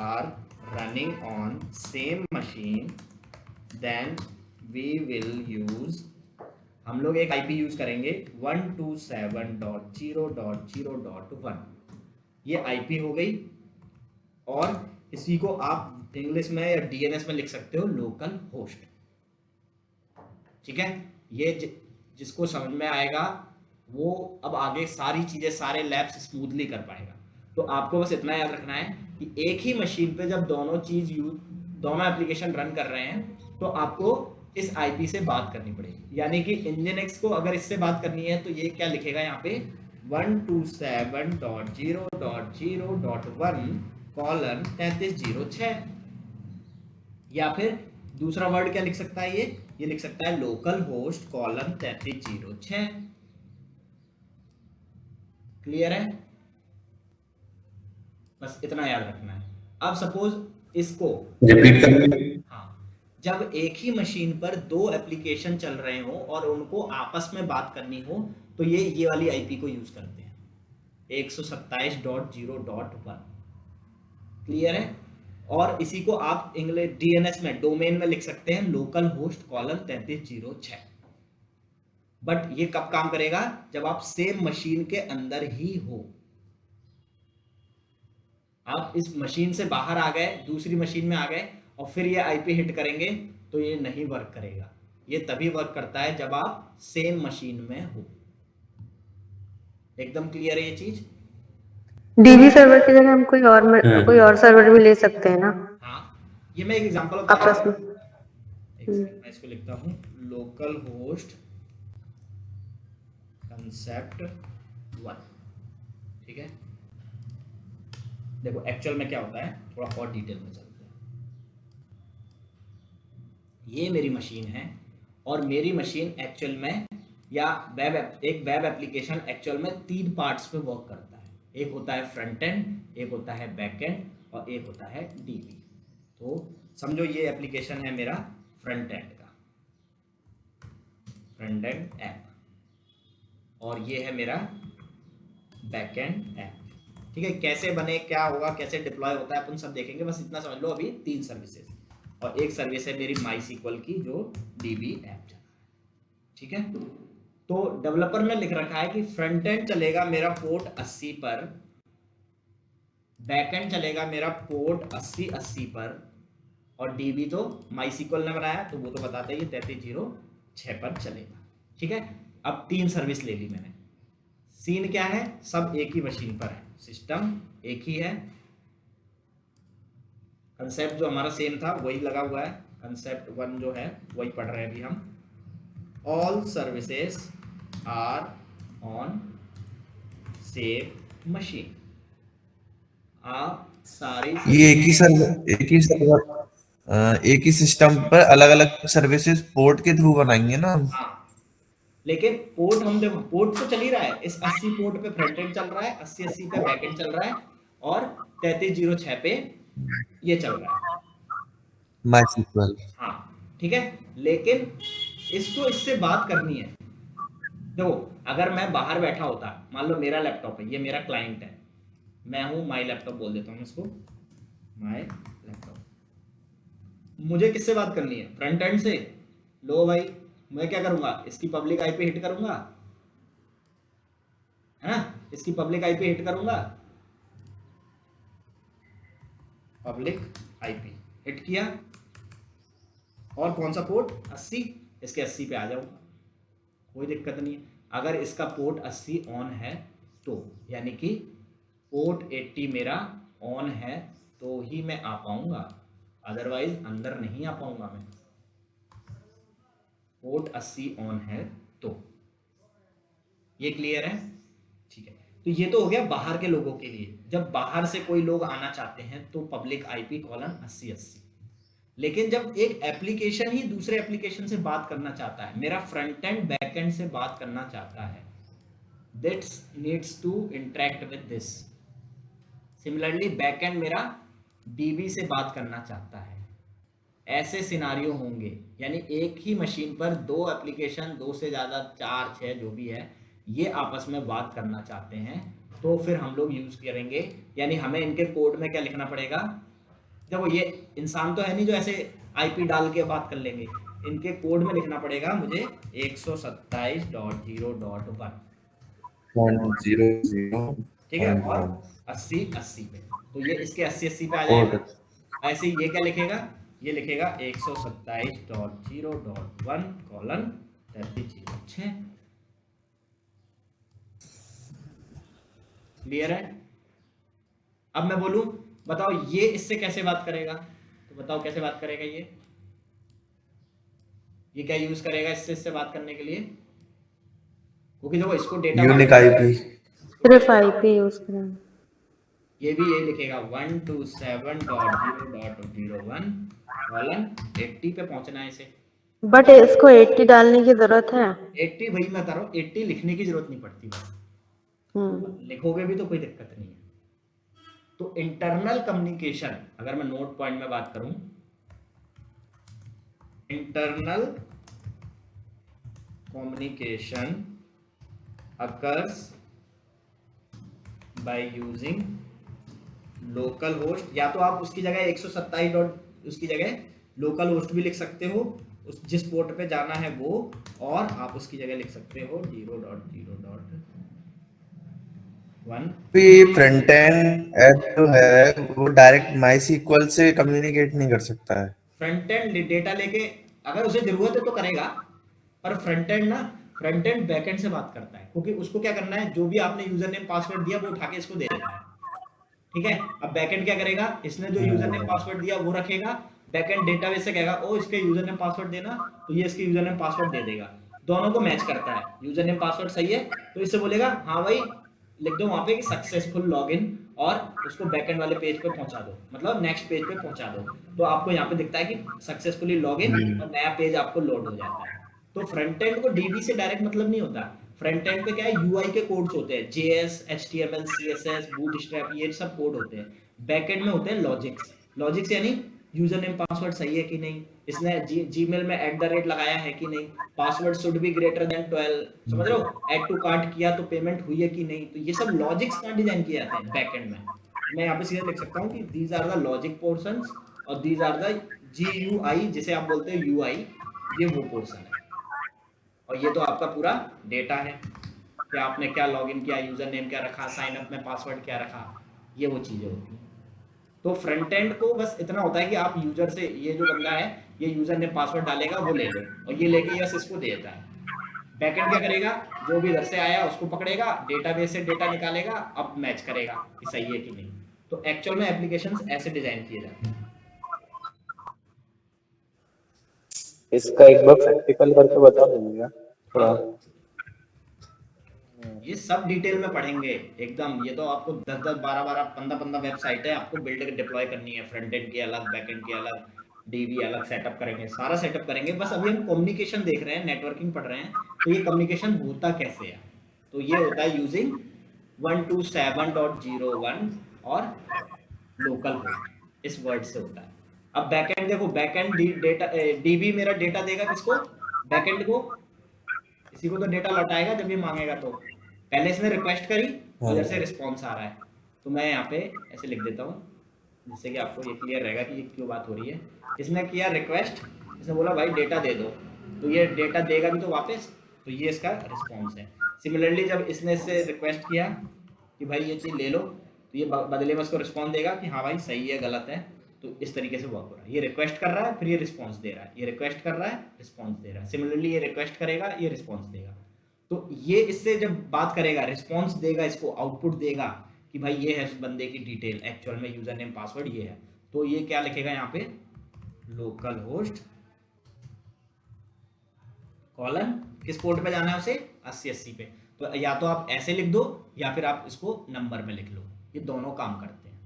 are running on same machine then we will use, हम लोग एक IP यूज करेंगे 127.0.0.1। ये IP हो गई, और इसी को आप इंग्लिश में या DNS में लिख सकते हो लोकल होस्ट। ठीक है, ये जिसको समझ में आएगा वो अब आगे सारी चीजें सारे लैब्स स्मूथली कर पाएगा। तो आपको बस इतना याद रखना है कि एक ही मशीन पे जब दोनों एप्लीकेशन रन कर रहे हैं तो आपको इस IP से बात करनी पड़ेगी। यानी कि Nginx को अगर इससे बात करनी है तो ये क्या लिखेगा यहाँ पे 127.0.0.1:3306, या फिर दूसरा वर्ड क्या लिख सकता है ये लिख सकता है लोकल होस्ट 3306। क्लियर है, बस इतना याद रखना है। अब सपोज इसको रिपीट कर, हाँ, जब एक ही मशीन पर दो एप्लीकेशन चल रहे हो और उनको आपस में बात करनी हो तो ये वाली IP को यूज करते हैं 127.0.1। क्लियर है, और इसी को आप इंग्लिश DNS में डोमेन में लिख सकते हैं लोकल होस्ट 3306। बट ये कब काम करेगा? जब आप सेम मशीन के अंदर ही हो। आप इस मशीन से बाहर आ गए, दूसरी मशीन में आ गए और फिर ये IP हिट करेंगे तो ये नहीं वर्क करेगा। ये तभी वर्क करता है जब आप सेम मशीन में हो। एकदम क्लियर है ये चीज? DB सर्वर की जगह हम कोई और सर्वर भी ले सकते हैं ना? हाँ, ये मैं एक एग्जांपल आपस में। मैं इसको लिखता हूँ लोकल होस्ट कंसेप्ट 1। ठीक है, देखो एक्चुअल में क्या होता है, थोड़ा और डिटेल में चलते हैं। ये मेरी मशीन है और मेरी मशीन एक्चुअल में या एक वेब एप्लीकेशन एक्चुअल में 3 पार्ट्स में वर्क करता है। एक होता है फ्रंट एंड, एक होता है बैक एंड और एक होता है DB। तो समझो ये एप्लीकेशन है मेरा फ्रंट एंड का, फ्रंट एंड ऐप, और ये है मेरा बैक एंड ऐप। ठीक है, कैसे बने, क्या होगा, कैसे डिप्लॉय होता है अपन सब देखेंगे। बस इतना समझ लो, अभी 3 सर्विसेज और एक सर्विस है मेरी MySQL की जो DB ऐप चला है। ठीक है, तो डेवलपर ने लिख रखा है कि फ्रंट एंड चलेगा मेरा पोर्ट 80 पर, बैक एंड चलेगा मेरा पोर्ट 80 पर, और डीबी तो माईसीक्वल ने बनाया तो वो तो बताते ही 3306 पर चलेगा। ठीक है, अब 3 सर्विस ले ली मैंने। सीन क्या है, सब एक ही मशीन पर है, सिस्टम एक ही है, कंसेप्ट जो हमारा सेम था वही लगा हुआ है, कंसेप्ट 1 जो है वही पढ़ रहे हैं अभी हम। All services are on same machine. आप सारी ये एक ही सिस्टम पर अलग अलग सर्विसेज पोर्ट के थ्रू बनाएंगे ना। हाँ, लेकिन पोर्ट हम देखो, पोर्ट तो चल ही रहा है, इस 80 पोर्ट पे फ्रंट एंड चल रहा है, 80 पे बैक एंड चल रहा है, और 3306 पे ये चल रहा है माईसीक्वल। हाँ, ठीक है। लेकिन इसको इससे बात करनी है। देखो, अगर मैं बाहर बैठा होता, मान लो मेरा लैपटॉप है, ये मेरा क्लाइंट है, मैं हूं माई लैपटॉप बोल देता हूं इसको, माई लैपटॉप। मुझे किससे बात करनी है, फ्रंट एंड से। लो भाई, मैं क्या करूंगा, इसकी पब्लिक आईपी हिट करूंगा, है ना, इसकी पब्लिक आईपी हिट करूंगा, पब्लिक आईपी हिट किया, और कौन सा पोर्ट 80, इसके 80 पे आ जाऊंगा, कोई दिक्कत नहीं है। अगर इसका पोर्ट 80 ऑन है तो, यानी कि पोर्ट 80 मेरा ऑन है तो ही मैं आ पाऊंगा, अदरवाइज अंदर नहीं आ पाऊंगा मैं। पोर्ट 80 ऑन है तो, ये क्लियर है? ठीक है, तो ये तो हो गया बाहर के लोगों के लिए। जब बाहर से कोई लोग आना चाहते हैं तो पब्लिक आईपी कॉलन 8080। लेकिन जब एक एप्लीकेशन ही दूसरे एप्लीकेशन से बात करना चाहता है, मेरा फ्रंट एंड बैक एंड से बात करना चाहता है, that's needs to interact with this. Similarly back end मेरा डीबी से बात करना चाहता है, ऐसे सिनारियो होंगे। यानी एक ही मशीन पर 2 एप्लीकेशन, 2 से ज़्यादा, 4, 6 जो भी है, ये आपस में बात करना चाहते हैं, तो फिर हम लोग यूज़ करेंगे। यानी हमें इनके कोड में क्या लिखना पड़ेगा, देखो ये इंसान तो है नहीं जो ऐसे आईपी डाल के बात कर लेंगे, इनके कोड में लिखना पड़ेगा मुझे 127.0.1, ठीक है, और 80 पे, तो ये इसके 80 पे आ जाएगा। ऐसे ही ये क्या लिखेगा, ये लिखेगा 127.0.1 कॉलन 3306। क्लियर है? अब मैं बोलूं, बताओ ये इससे कैसे बात करेगा, तो बताओ कैसे बात करेगा ये क्या यूज करेगा इससे बात करने के लिए, क्योंकि देखो इसको डेटा यूनिक आईपी, सिर्फ आईपी यूज करेंगे। ये भी ये लिखेगा 127.0.01 कॉलन 80 पे पहुंचना है इसे। बट इसको 80 डालने की जरूरत है। 80 भाई मैं बता रहा हूँ, 80 लिखने की जरूरत नहीं पड़ती, बस लिखोगे भी तो कोई दिक्कत नहीं है। तो इंटरनल कम्युनिकेशन, अगर मैं नोट पॉइंट में बात करूं, internal communication occurs by using local host, या तो आप उसकी जगह 127 उसकी जगह लोकल होस्ट भी लिख सकते हो, उस जिस पोर्ट पे जाना है वो, और आप उसकी जगह लिख सकते हो 0.0.1। ये फ्रंट एंड ऐप जो है वो डायरेक्ट माईसीक्वल से कम्युनिकेट नहीं कर सकता है। फ्रंट एंड डेटा लेके अगर उसे जरूरत है तो करेगा, पर फ्रंट एंड बैक एंड से बात करता है, क्योंकि उसको क्या करना है, जो भी आपने यूजर नेम पासवर्ड दिया वो उठा के इसको दे देना है। ठीक है, अब बैक एंड क्या करेगा, इसने जो यूजर नेम पासवर्ड दिया वो रखेगा, बैक एंड डेटाबेस से कहेगा ओ इसके यूजर नेम पासवर्ड देना, तो ये इसके यूजर नेम पासवर्ड दे देगा, दोनों को मैच करता है। यूजर नेम पासवर्ड सही है तो इससे बोलेगा हाँ भाई लिख दो वहां पे कि सक्सेसफुल लॉगिन, और उसको बैकएंड वाले पेज पे पहुंचा दो, मतलब नेक्स्ट पेज पे पहुंचा दो, तो आपको यहाँ पे दिखता है कि सक्सेसफुली लॉगिन, और नया पेज आपको लोड हो जाता है। तो फ्रंट एंड को डीबी से डायरेक्ट मतलब नहीं होता, फ्रंट एंड पे क्या है, यूआई के कोड्स होते हैं, जेएस, एचटीएमएल, सीएसएस, बूटस्ट्रैप, ये सब कोड होते हैं। बैक एंड में होते हैं लॉजिक्स। लॉजिक्स यानी यूजर नेम पासवर्ड सही है कि नहीं, इसने जीमेल में @ लगाया है कि नहीं, password should be greater than 12, समझ रहे हो, ऐड टू कार्ट किया तो पेमेंट हुई है कि नहीं। तो ये सब लॉजिक्स का डिजाइन किए जाते हैं बैकएंड में। मैं यहाँ पे सीधे लिख सकता हूँ कि these are the logic portions और दीज आर द जीयूआई, जिसे आप बोलते हो यूआई, ये वो पोर्शन है। और ये तो आपका पूरा डेटा है कि आपने क्या लॉगिन किया, यूजर नेम क्या रखा, साइन अप में पासवर्ड क्या रखा, ये वो चीज़ें होती हैं। तो फ्रंट एंड को बस इतना होता है कि आप यूजर से, ये जो बंदा है ये यूजर नेम पासवर्ड डालेगा, वो ले लो, और ये लेके यस इसको दे देता है। बैकएंड क्या करेगा, जो भी इधर से आया उसको पकड़ेगा, डेटाबेस से डेटा निकालेगा, अब मैच करेगा कि सही है कि नहीं। तो एक्चुअल में एप्लीकेशंस ऐसे डिजाइन किए जाते हैं। इसका एक बार प्रैक्टिकल करके बता देंगे थोड़ा। ये सब डिटेल में पढ़ेंगे एकदम। ये तो आपको 10-10, 12-12, 15-15 वेबसाइट है आपको बिल्ड डिप्लॉय करनी है, फ्रंट एंड की अलग, बैक एंड की अलग, डीबी अलग सेटअप करेंगे, सारा सेटअप करेंगे। बस अभी हम कम्युनिकेशन देख रहे हैं, नेटवर्किंग पढ़ रहे हैं, तो ये कम्युनिकेशन होता कैसे है। तो ये होता है यूजिंग 127.01 और लोकल होस्ट, इस वर्ड से होता है। अब बैकएंड देखो, बैकएंड डेटा, डीबी मेरा डेटा देगा किसको, बैकएंड को, इसी को तो डेटा लौटाएगा जब ये मांगेगा। तो पहले इसने रिक्वेस्ट करी, उधर से रिस्पॉन्स आ रहा है, तो मैं यहाँ पे ऐसे लिख देता हूँ जिससे कि आपको ये क्लियर रहेगा कि ये क्यों बात हो रही है। इसने किया रिक्वेस्ट, इसने बोला भाई डेटा दे दो, तो ये डेटा देगा भी तो वापस, तो ये इसका रिस्पॉन्स है। सिमिलरली जब इसने इससे रिक्वेस्ट किया कि भाई ये चीज़ ले लो, तो ये बदले में उसको रिस्पॉन्स देगा कि हाँ भाई सही है गलत है। तो इस तरीके से वर्क हो रहा है। ये रिक्वेस्ट कर रहा है, फिर ये रिस्पॉन्स दे रहा है, ये रिक्वेस्ट कर रहा है, रिस्पॉन्स दे रहा है। सिमिलरली ये रिक्वेस्ट करेगा, ये रिस्पॉन्स देगा। तो ये इससे जब बात करेगा, रिस्पॉन्स देगा, इसको आउटपुट देगा कि भाई ये है उस बंदे की डिटेल, एक्चुअल में यूजर नेम पासवर्ड ये है। तो ये क्या लिखेगा यहाँ पे, लोकल होस्ट कॉलन, किस पोर्ट पे जाना है उसे, 8080 पे। तो या तो आप ऐसे लिख दो या फिर आप इसको नंबर में लिख लो, ये दोनों काम करते हैं।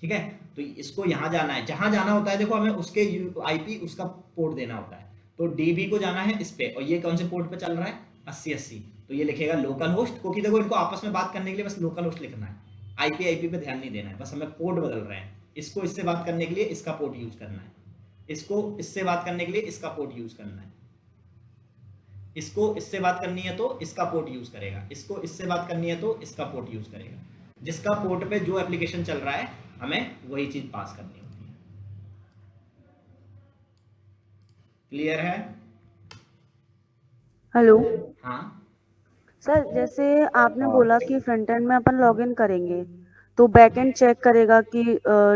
ठीक है, तो इसको यहाँ जाना है, जहाँ जाना होता है देखो हमें उसके आईपी उसका पोर्ट देना होता है। तो डीबी को जाना है इस पे, और ये कौन से पोर्ट पे चल रहा है, 8080। तो ये लिखेगा लोकल होस्ट, क्योंकि देखो इनको आपस में बात करने के लिए बस लोकल होस्ट लिखना है, आईपी पे ध्यान नहीं देना है, बस हमें पोर्ट बदल रहे हैं। इसको इससे बात करने के लिए इसका पोर्ट यूज करना है, इसको इससे बात करने के लिए इसका पोर्ट यूज करना है, इसको इससे बात करनी है तो इसका पोर्ट यूज करेगा, इसको इससे बात करनी है तो इसका पोर्ट यूज करेगा। जिसका पोर्ट पे जो एप्लीकेशन चल रहा है हमें वही चीज पास करनी होती है। क्लियर है? हेलो हाँ सर, जैसे आपने बोला कि फ्रंट एंड में अपन लॉगिन करेंगे तो बैक एंड चेक करेगा कि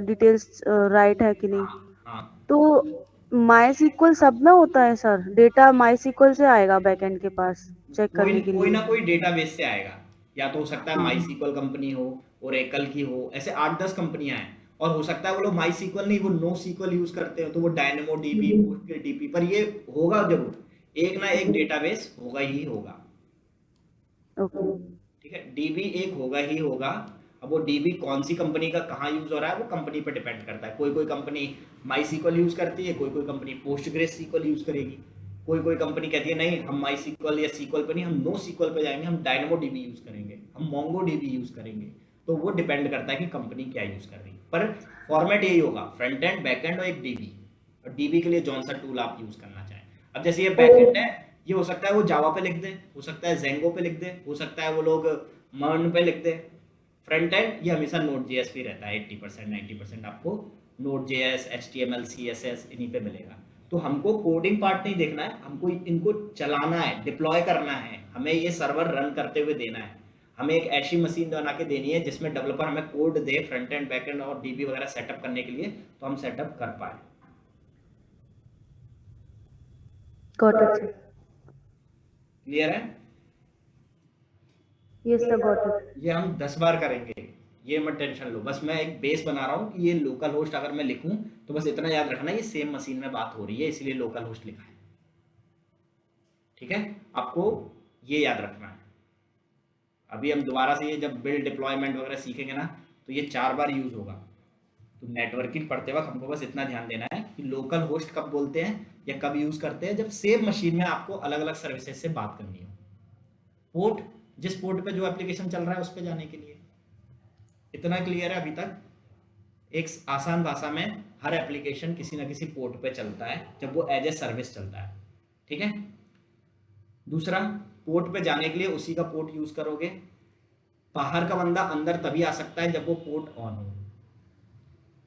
डिटेल्स राइट है कि नहीं। हाँ, तो माई सीक्वल सब में होता है सर, डेटा माई सीक्वल से आएगा बैक एंड के पास चेक करने के कोई लिए। ना कोई डेटाबेस से आएगा, या तो हो सकता है हाँ। माई सीक्वल कंपनी हो, ओरेकल की हो, ऐसे 8-10 कंपनियां हैं। और हो सकता है वो लोग माई सीक्वल नहीं, वो नो सीक्वल यूज करते हो, तो वो डायनेमो डीबी, डीपी, पर ये होगा जरूर, एक ना एक डेटाबेस होगा ही होगा। ओके ठीक है, डीबी एक होगा ही होगा। अब वो डीबी कौन सी कंपनी का कहाँ यूज हो रहा है वो कंपनी पर डिपेंड करता है। कोई कोई कंपनी माई सीक्वल यूज करती है, कोई कोई कंपनी पोस्टग्रेस सीक्वल यूज करेगी, कोई कोई कंपनी कहती है नहीं हम माई सीक्वल या सीक्वल पे नहीं, हम नो सीक्वल पे जाएंगे, हम डायनेमो डीबी यूज करेंगे, हम मोंगो डीबी यूज करेंगे। तो वो डिपेंड करता है कि कंपनी क्या यूज कर रही है, पर फॉर्मेट यही होगा, फ्रंट एंड, बैक एंड और एक डीबी। और डीबी के लिए जौन सा टूल आप यूज करना चाहें। अब जैसे ये बैक एंड है, ये हो सकता है वो जावा पे लिख दे, हो सकता है जेंगो पे लिख दे, हो सकता है वो लोग मर्न पे लिख दे। फ्रंट एंड ये हमेशा नोड जेएस पे रहता है, 80% 90% आपको नोड जेएस, HTML, CSS इन्हीं पे मिलेगा। तो हमको कोडिंग पार्ट नहीं देखना है, हमको इनको चलाना है, डिप्लॉय करना है, हमें ये सर्वर रन करते हुए देना है। हमें एक ऐसी मशीन बना के देनी है जिसमें डेवलपर हमें code they front end, back and और डीबी वगैरह सेटअप करने के लिए, तो हम सेटअप कर पाए। Got it. क्लियर है? Yes sir, got it. ये हम 10 बार करेंगे, ये मत टेंशन लो। बस मैं एक बेस बना रहा हूँ कि ये लोकल होस्ट अगर मैं लिखूं तो बस इतना याद रखना ये सेम मशीन में बात हो रही है, इसलिए लोकल होस्ट लिखा है। ठीक है, आपको ये याद रखना है। अभी हम दोबारा से ये जब बिल्ड डिप्लॉयमेंट वगैरह सीखेंगे ना, तो ये 4 बार यूज होगा। तो नेटवर्किंग पढ़ते वक्त हमको बस इतना ध्यान देना है कि लोकल होस्ट कब बोलते हैं या कब यूज करते हैं, जब सेम मशीन में आपको अलग अलग सर्विसेज से बात करनी हो। पोर्ट, जिस पोर्ट पे जो एप्लीकेशन चल रहा है उस पे जाने के लिए। इतना क्लियर है अभी तक? एक आसान भाषा में, हर एप्लीकेशन किसी ना किसी पोर्ट पे चलता है जब वो एज ए सर्विस चलता है। ठीक है, दूसरा, पोर्ट पे जाने के लिए उसी का पोर्ट यूज करोगे। बाहर का बंदा अंदर तभी आ सकता है जब वो पोर्ट ऑन हो।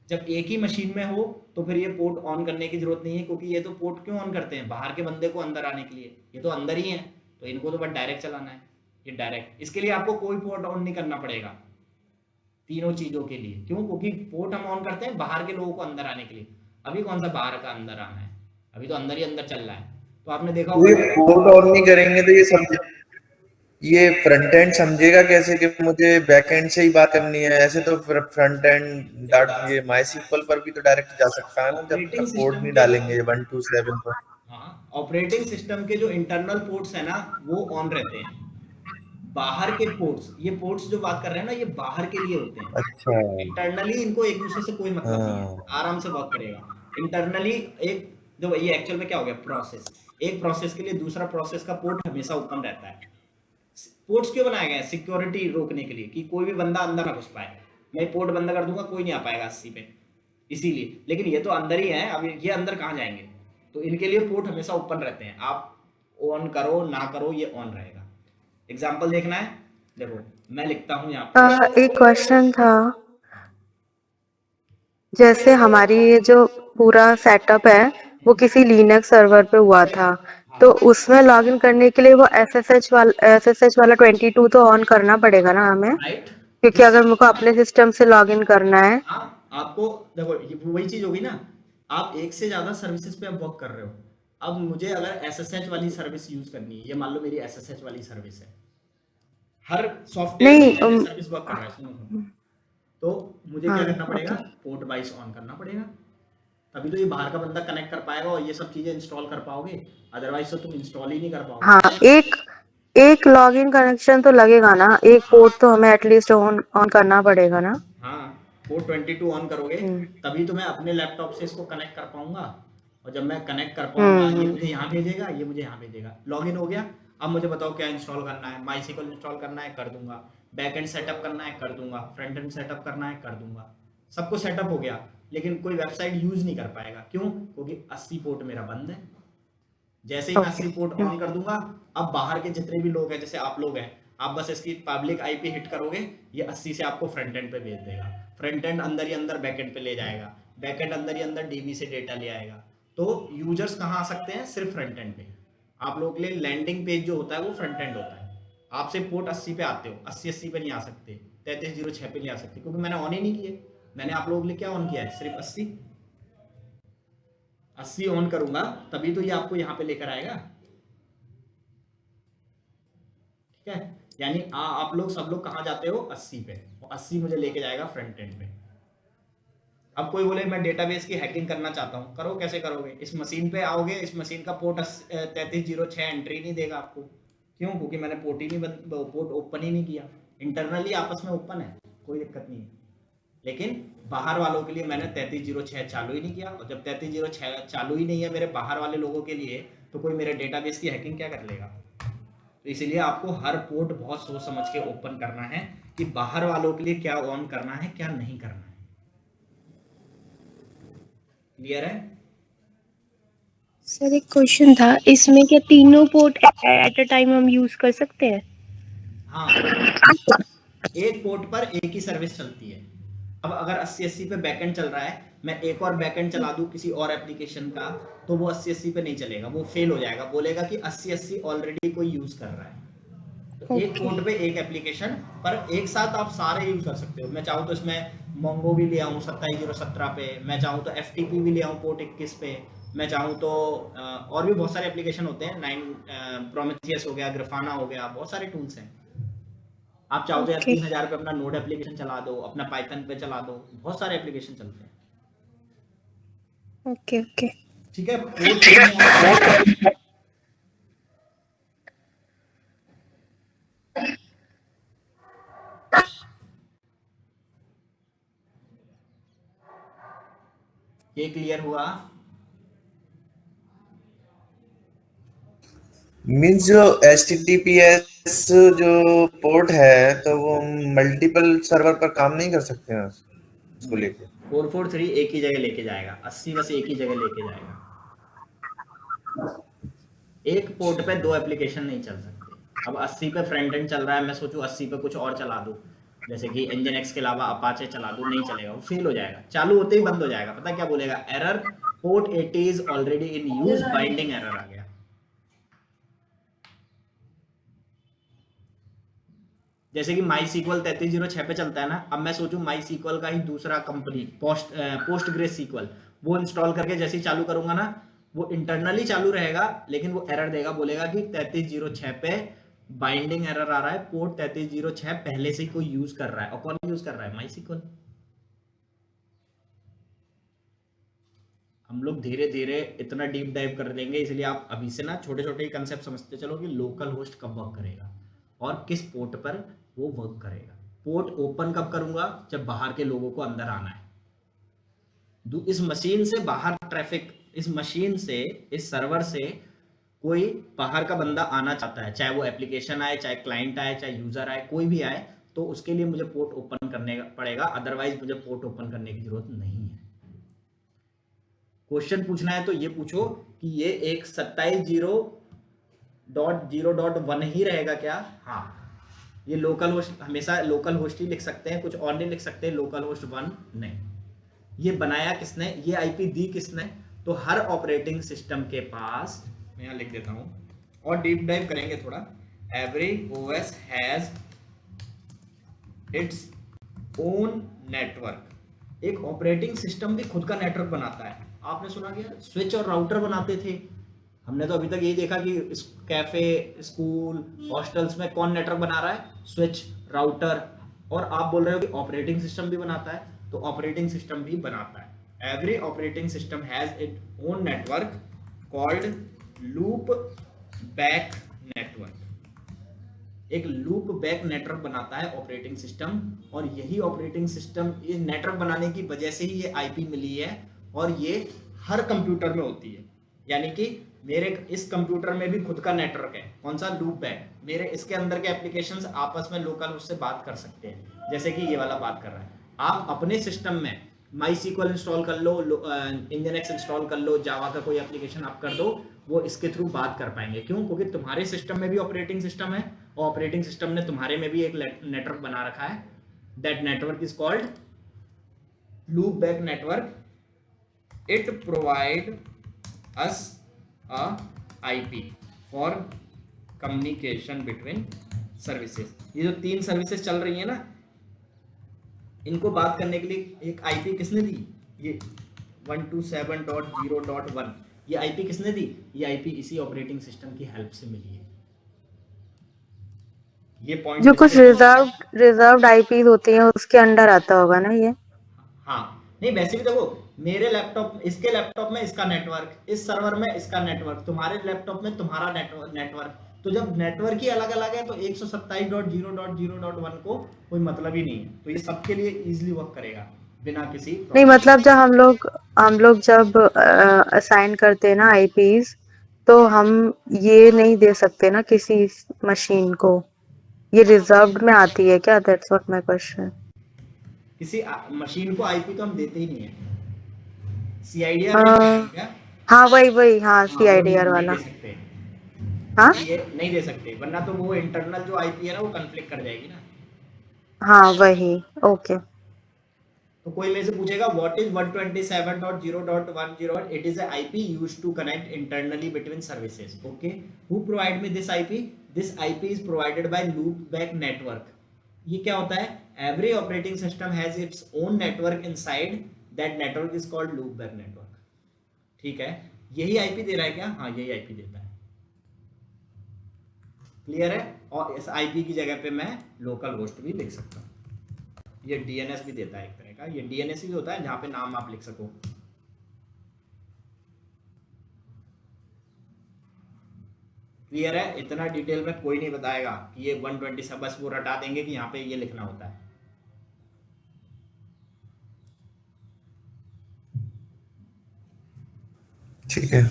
जब एक ही मशीन में हो तो फिर ये पोर्ट ऑन करने की जरूरत नहीं है, क्योंकि ये तो पोर्ट क्यों ऑन करते हैं, बाहर के बंदे को अंदर आने के लिए, ये तो अंदर ही है। तो इनको तो बस डायरेक्ट चलाना है, ये डायरेक्ट। इसके लिए आपको कोई पोर्ट ऑन नहीं करना पड़ेगा तीनों चीजों के लिए। क्यों? क्योंकि पोर्ट हम ऑन करते हैं बाहर के लोगों को अंदर आने के लिए। अभी कौन सा बाहर का अंदर आना है, अभी तो अंदर ही अंदर चल रहा है। तो आपने देखा ये पोर्ट ऑन नहीं करेंगे तो ये फ्रंट एंड समझेगा कैसे कि मुझे बैक एंड से ही बात करनी है? ऐसे तो फ्रंट एंड ये MySQL पर भी तो डायरेक्ट जा सकता है ना, जब तक पोर्ट नहीं डालेंगे 127 पर। हाँ, ऑपरेटिंग सिस्टम के जो इंटरनल पोर्ट्स है ना वो ऑन रहते हैं। बाहर के पोर्ट्स, ये पोर्ट्स जो बात कर रहे हैं ना, ये बाहर के लिए होते हैं। अच्छा। इंटरनली इनको एक दूसरे से कोई मतलब नहीं है, आराम से वर्क करेगा। इंटरनली एक जो ये एक्चुअल में क्या हो गया, प्रोसेस, एक प्रोसेस के लिए दूसरा प्रोसेस का पोर्ट हमेशा ओपन रहता है। पोर्ट्स क्यों बनाए गए हैं? सिक्योरिटी रोकने के लिए, कि कोई भी बंदा अंदर ना घुस पाए। मैं पोर्ट बंद कर दूंगा, कोई नहीं आ पाएगा 80 पे, इसीलिए। लेकिन ये तो अंदर ही है, अब ये अंदर कहाँ जाएंगे? तो इनके लिए पोर्ट हमेशा ओपन रहते हैं। आप ऑन करो ना करो, ये ऑन रहेगा। एग्जाम्पल देखना है, देखो मैं लिखता हूँ यहाँ पे। एक क्वेश्चन था, जैसे हमारी ये जो पूरा सेटअप है वो किसी लिनक्स सर्वर पे हुआ था, तो उसमें लॉगिन करने के लिए वो SSH वाला 22 तो ऑन करना पड़ेगा ना हमें, राइट, क्योंकि अगर मुझको अपने सिस्टम से लॉगिन करना है। हाँ, आपको देखो ये वही चीज होगी ना, आप एक से ज्यादा सर्विसेज पे आप वर्क कर रहे हो। अब मुझे अगर SSH वाली सर्विस यूज करनी है, ये मान लो मेरी SSH वाली सर्विस है, हर सॉफ्टवेयर नहीं, सर्विस वर्क कर रहा है, सुनो, तो मुझे क्या करना पड़ेगा? पोर्ट 22 ऑन करना पड़ेगा, तभी तो ये बाहर का बंदा कनेक्ट कर पाएगा और ये सब चीजें इंस्टॉल कर पाओगे। अदरवाइज तो तुम इंस्टॉल ही नहीं कर पाओगे। हाँ, एक लॉगिन कनेक्शन तो लगेगा ना, एक पोर्ट तो हमें एटलीस्ट ऑन करना पड़ेगा ना। हाँ, पोर्ट 22 ऑन करोगे तभी तो मैं अपने लैपटॉप से इसको कनेक्ट कर पाऊंगा, और जब मैं कनेक्ट कर पाऊंगा ये मुझे यहाँ भेजेगा, ये मुझे यहाँ भेजेगा। लॉगिन हो गया, अब मुझे बताओ क्या इंस्टॉल करना है? MySQL इंस्टॉल करना है, कर दूंगा। बैकएंड सेटअप करना है, कर दूंगा। फ्रंट एंड सेटअप करना है, कर दूंगा। सब कुछ सेटअप हो गया, लेकिन कोई वेबसाइट यूज नहीं कर पाएगा। क्यों? क्योंकि 80 पोर्ट मेरा बंद है। जैसे ही मैं 80 पोर्ट ऑन कर दूंगा, अब बाहर के जितने भी लोग हैं, जैसे आप लोग हैं, आप बस इसकी पब्लिक IP हिट करोगे, ये 80 से आपको फ्रंट एंड पे भेज देगा। फ्रंट एंड अंदर ही अंदर बैकएंड पे ले जाएगा, बैकएंड अंदर ही अंदर DB से डेटा ले आएगा। तो यूजर्स कहाँ आ सकते हैं? सिर्फ फ्रंट एंड पे। आप लोगों के लिए लैंडिंग पेज जो होता है वो फ्रंट एंड होता है। आपसे पोर्ट 80 पे आते हो, 80 पे नहीं आ सकते, 3306 पे नहीं आ सकते, क्योंकि मैंने ऑन ही नहीं किए। मैंने आप लोगों के लिए क्या ऑन किया है? सिर्फ 80 ऑन करूंगा तभी तो ये आपको यहाँ पे लेकर आएगा। ठीक है, यानी आप लोग सब लोग कहाँ जाते हो? 80 पे, और 80 मुझे लेके जाएगा फ्रंट एंड पे। अब कोई बोले मैं डेटाबेस की हैकिंग करना चाहता हूँ, करो। कैसे करोगे? इस मशीन पे आओगे, इस मशीन का पोर्ट 3306 एंट्री नहीं देगा आपको। क्यों? क्योंकि मैंने पोर्ट ओपन ही नहीं किया। इंटरनली आपस में ओपन है, कोई दिक्कत नहीं है, लेकिन बाहर वालों के लिए मैंने 3306 चालू ही नहीं किया। और जब 3306 चालू ही नहीं है मेरे बाहर वाले लोगों के लिए, तो कोई मेरे डेटाबेस की हैकिंग क्या कर लेगा? तो इसीलिए आपको हर पोर्ट बहुत सोच समझ के ओपन करना है कि बाहर वालों के लिए क्या ऑन करना है, क्या नहीं करना है। क्लियर है? सर एक क्वेश्चन था, इसमें क्या तीनों पोर्ट एट अ टाइम हम यूज कर सकते हैं? हाँ, एक पोर्ट पर एक ही सर्विस चलती है। अब अगर 80-80 पे बैकएंड चल रहा है, मैं एक और बैकएंड चला दूं किसी और एप्लीकेशन का, तो वो 80-80 पे नहीं चलेगा, वो फेल हो जाएगा, बोलेगा कि 80-80 ऑलरेडी कोई यूज कर रहा है। तो एक पोर्ट पे एक एप्लीकेशन, पर एक साथ आप सारे यूज कर सकते हो। मैं चाहूँ तो इसमें मोंगो भी ले आऊँ 27017 पे, मैं चाहूँ तो FTP भी ले आऊँ पोर्ट 21 पे, मैं चाहूँ तो और भी बहुत सारे एप्लीकेशन होते हैं, 9 प्रोमेथियस हो गया, ग्राफाना हो गया, बहुत सारे टूल्स हैं। आप चाहो तो 3000 पे अपना नोड एप्लीकेशन चला दो, अपना पाइथन पे चला दो, बहुत सारे एप्लीकेशन चलते हैं। ओके ओके, ठीक है। ये क्लियर हुआ? मीन्स जो HTTPS जो पोर्ट है, तो वो मल्टीपल सर्वर पर काम नहीं कर सकते हैं उसको लेके? 443 एक ही जगह लेके जाएगा, 80 बस एक ही जगह लेके जाएगा। एक पोर्ट पे दो एप्लीकेशन नहीं चल सकते। अब 80 पे फ्रंट एंड चल रहा है, मैं सोचूं 80 पे कुछ और चला दूं, जैसे कि Nginx के अलावा अपाचे चला दूं, नहीं चलेगा, वो फेल हो जाएगा, चालू होते ही बंद हो जाएगा। पता क्या बोलेगा? Error, port 80 is already in use, binding error आ गया। जैसे कि माई सीक्वल 3306 पे चलता है ना, अब मैं सोचूं माई सीक्वल का ही दूसरा कंपनी पोस्ट ग्रेस सीक्वल वो इंस्टॉल करके जैसे ही चालू करूंगा ना, वो इंटरनली चालू रहेगा, लेकिन वो एरर देगा, बोलेगा कि 3306 पे बाइंडिंग एरर आ रहा है, पोर्ट 3306 पहले से ही कोई यूज कर रहा है। और कौन यूज कर रहा है? माई सीक्वल। हम लोग धीरे धीरे इतना डीप डाइव कर देंगे, इसलिए आप अभी से ना छोटे छोटे कंसेप्ट समझते चलो कि लोकल होस्ट कब वर्क करेगा और किस पोर्ट पर वो वर्क करेगा। पोर्ट ओपन कब करूंगा? जब बाहर के लोगों को अंदर आना है। इस मशीन से बाहर ट्रैफिक, इस मशीन से, इस सर्वर से कोई बाहर का बंदा आना चाहता है, चाहे वो एप्लीकेशन आए, चाहे क्लाइंट आए, चाहे यूजर आए, कोई भी आए, तो उसके लिए मुझे पोर्ट ओपन करने पड़ेगा, अदरवाइज मुझे पोर्ट ओपन करने की जरूरत नहीं है। क्वेश्चन पूछना है तो ये पूछो कि ये एक 27.0.0.1 ही रहेगा क्या? हाँ, ये लोकल होस्ट, हमेशा लोकल होस्ट ही लिख सकते हैं, कुछ और नहीं लिख सकते लोकल होस्ट 1 नहीं। ये बनाया किसने? ये आईपी दी किसने? तो हर ऑपरेटिंग सिस्टम के पास, मैं यहाँ लिख देता हूँ और डीप डाइव करेंगे थोड़ा। Every OS has its own network. एक ऑपरेटिंग सिस्टम भी खुद का नेटवर्क बनाता है। आपने सुना क्या? स्विच और राउटर बनाते थे। हमने तो अभी तक यही देखा कि कैफे, स्कूल, हॉस्टल्स में कौन नेटवर्क बना रहा है? Switch, router. और आप बोल रहे हो कि ऑपरेटिंग सिस्टम भी बनाता है, तो ऑपरेटिंग सिस्टम भी बनाता है। Every operating system has it own network called loop back network. एक लूप बैक नेटवर्क बनाता है ऑपरेटिंग सिस्टम, और यही ऑपरेटिंग सिस्टम, ये नेटवर्क बनाने की वजह से ही ये आईपी मिली है, और ये हर कंप्यूटर में होती है। यानी कि मेरे इस कंप्यूटर में भी खुद का नेटवर्क है। कौन सा? Loop back. मेरे इसके अंदर के एप्लीकेशंस आपस में लोकल उससे बात कर सकते हैं, जैसे कि ये वाला बात कर रहा है। आप अपने सिस्टम में माई सीक्वल इंस्टॉल कर लो, इंजनएक्स इंस्टॉल कर लो, जावा का कोई एप्लीकेशन आप कर दो, वो इसके थ्रू बात कर पाएंगे। क्यों? क्योंकि तुम्हारे सिस्टम में भी ऑपरेटिंग सिस्टम है, और ऑपरेटिंग सिस्टम ने तुम्हारे में भी एक नेटवर्क बना रखा है। That network is called loop back network. It provide us a IP for communication between services। ये जो 3 सर्विसेज चल रही है ना, इनको बात करने के लिए एक आईपी किसने दी? ये 127.0.1। ये आईपी किसने दी? ये आईपी इसी ऑपरेटिंग सिस्टम की हेल्प से मिली है। ये पॉइंट जो कुछ रिजर्व्ड आईपीज होती हैं उसके अंडर आता होगा ना ये? हाँ, नहीं वैसे भी देखो, मेरे लैपटॉप, इसके लैपटॉप में इसका नेटवर्क, इस सर्वर में इसका नेटवर्क, तुम्हारे लैपटॉप में तुम्हारा नेटवर्क। तो जब नेटवर्क ही अलग अलग है तो 127.0.0.1 को कोई मतलब ही नहीं है। तो ये सबके लिए इजीली वर्क करेगा बिना किसी नहीं, मतलब जब हम लोग जब असाइन करते हैं ना आईपीज, तो हम ये नहीं दे सकते ना किसी मशीन को। ये रिजर्व्ड में आती है क्या? That's what my question. किसी मशीन को आईपी तो हम देते ही नहीं है। सीआईडीआर क्या? हाँ वही हाँ, हाँ, सीआईडीआर नहीं वाला। दे सकते। हाँ ये नहीं दे सकते, वरना तो वो इंटरनल जो आईपी है ना, वो कन्फ्लिक्ट कर जाएगी ना। हाँ वही, ओके। तो कोई मेरे से पूछेगा what is 127.0.1.0? It is a IP used to connect internally between services. Okay, who provide me this IP? This IP is provided by loop back network. ये क्या होता है? Every operating system has its own network inside, that network is called loop back network. ठीक है, यही IP दे रहा है क्या? हाँ, यही आईपी देता है। क्लियर है? और इस आईपी की जगह पे मैं लोकल होस्ट भी लिख सकता हूँ। ये डीएनएस भी देता है एक तरह का। ये डीएनएस ही होता है जहां पे नाम आप लिख सको। क्लियर है? इतना डिटेल में कोई नहीं बताएगा कि ये 120 सब, बस वो रटा देंगे कि यहाँ पे ये लिखना होता है। ठीक है।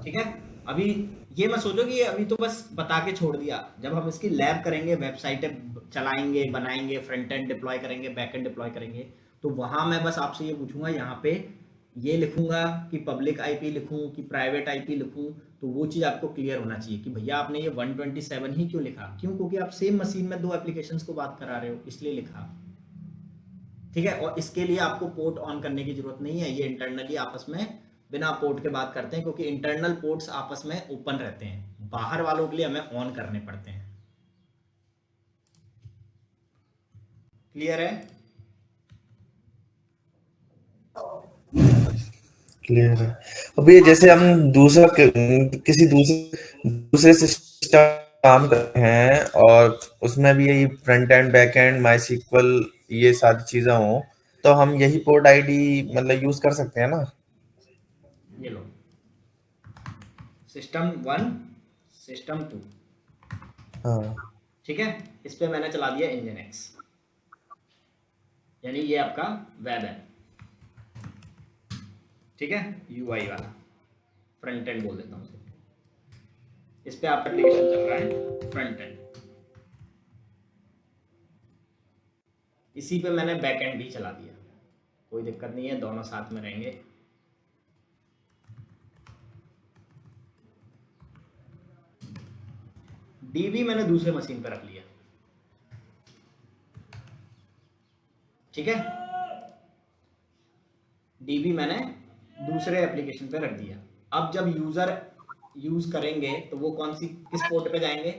ठीक है, अभी ये मत सोचो कि अभी तो बस बता के छोड़ दिया। जब हम इसकी लैब करेंगे, वेबसाइटें चलाएंगे, बनाएंगे, फ्रंट एंड डिप्लॉय करेंगे, बैक एंड डिप्लॉय करेंगे, तो वहां मैं बस आपसे ये पूछूंगा, यहाँ पे ये लिखूंगा कि पब्लिक आईपी लिखूं कि प्राइवेट आईपी लिखूं, तो वो चीज आपको क्लियर होना चाहिए कि भैया आपने ये 127 ही क्यों लिखा। क्यों? क्योंकि आप सेम मशीन में 2 एप्लीकेशंस को बात करा रहे हो, इसलिए लिखा। ठीक है, और इसके लिए आपको पोर्ट ऑन करने की जरूरत नहीं है। ये इंटरनली आपस में बिना पोर्ट के बात करते हैं, क्योंकि इंटरनल पोर्ट्स आपस में ओपन रहते हैं, बाहर वालों के लिए हमें ऑन करने पड़ते हैं। क्लियर है? क्लियर है। अब ये जैसे हम किसी दूसरे सिस्टम काम करते हैं और उसमें भी यही front end back end MySQL ये सारी चीजें हो, तो हम यही पोर्ट आईडी मतलब यूज कर सकते हैं ना? ये लो, सिस्टम 1, सिस्टम 2, हाँ ठीक है। इस पे मैंने चला दिया Nginx, यानी ये आपका वेब है, ठीक है, यूआई वाला, फ्रंट एंड बोल देता हूँ उसे। इस पे आपका एप्लीकेशन चल रहा है फ्रंट एंड, इसी पे मैंने बैक एंड भी चला दिया, कोई दिक्कत नहीं है, दोनों साथ में रहेंगे। डीबी मैंने दूसरे मशीन पे रख लिया, ठीक है, डीबी मैंने दूसरे एप्लीकेशन पे रख दिया। अब जब यूजर यूज करेंगे तो वो किस पोर्ट पे जाएंगे?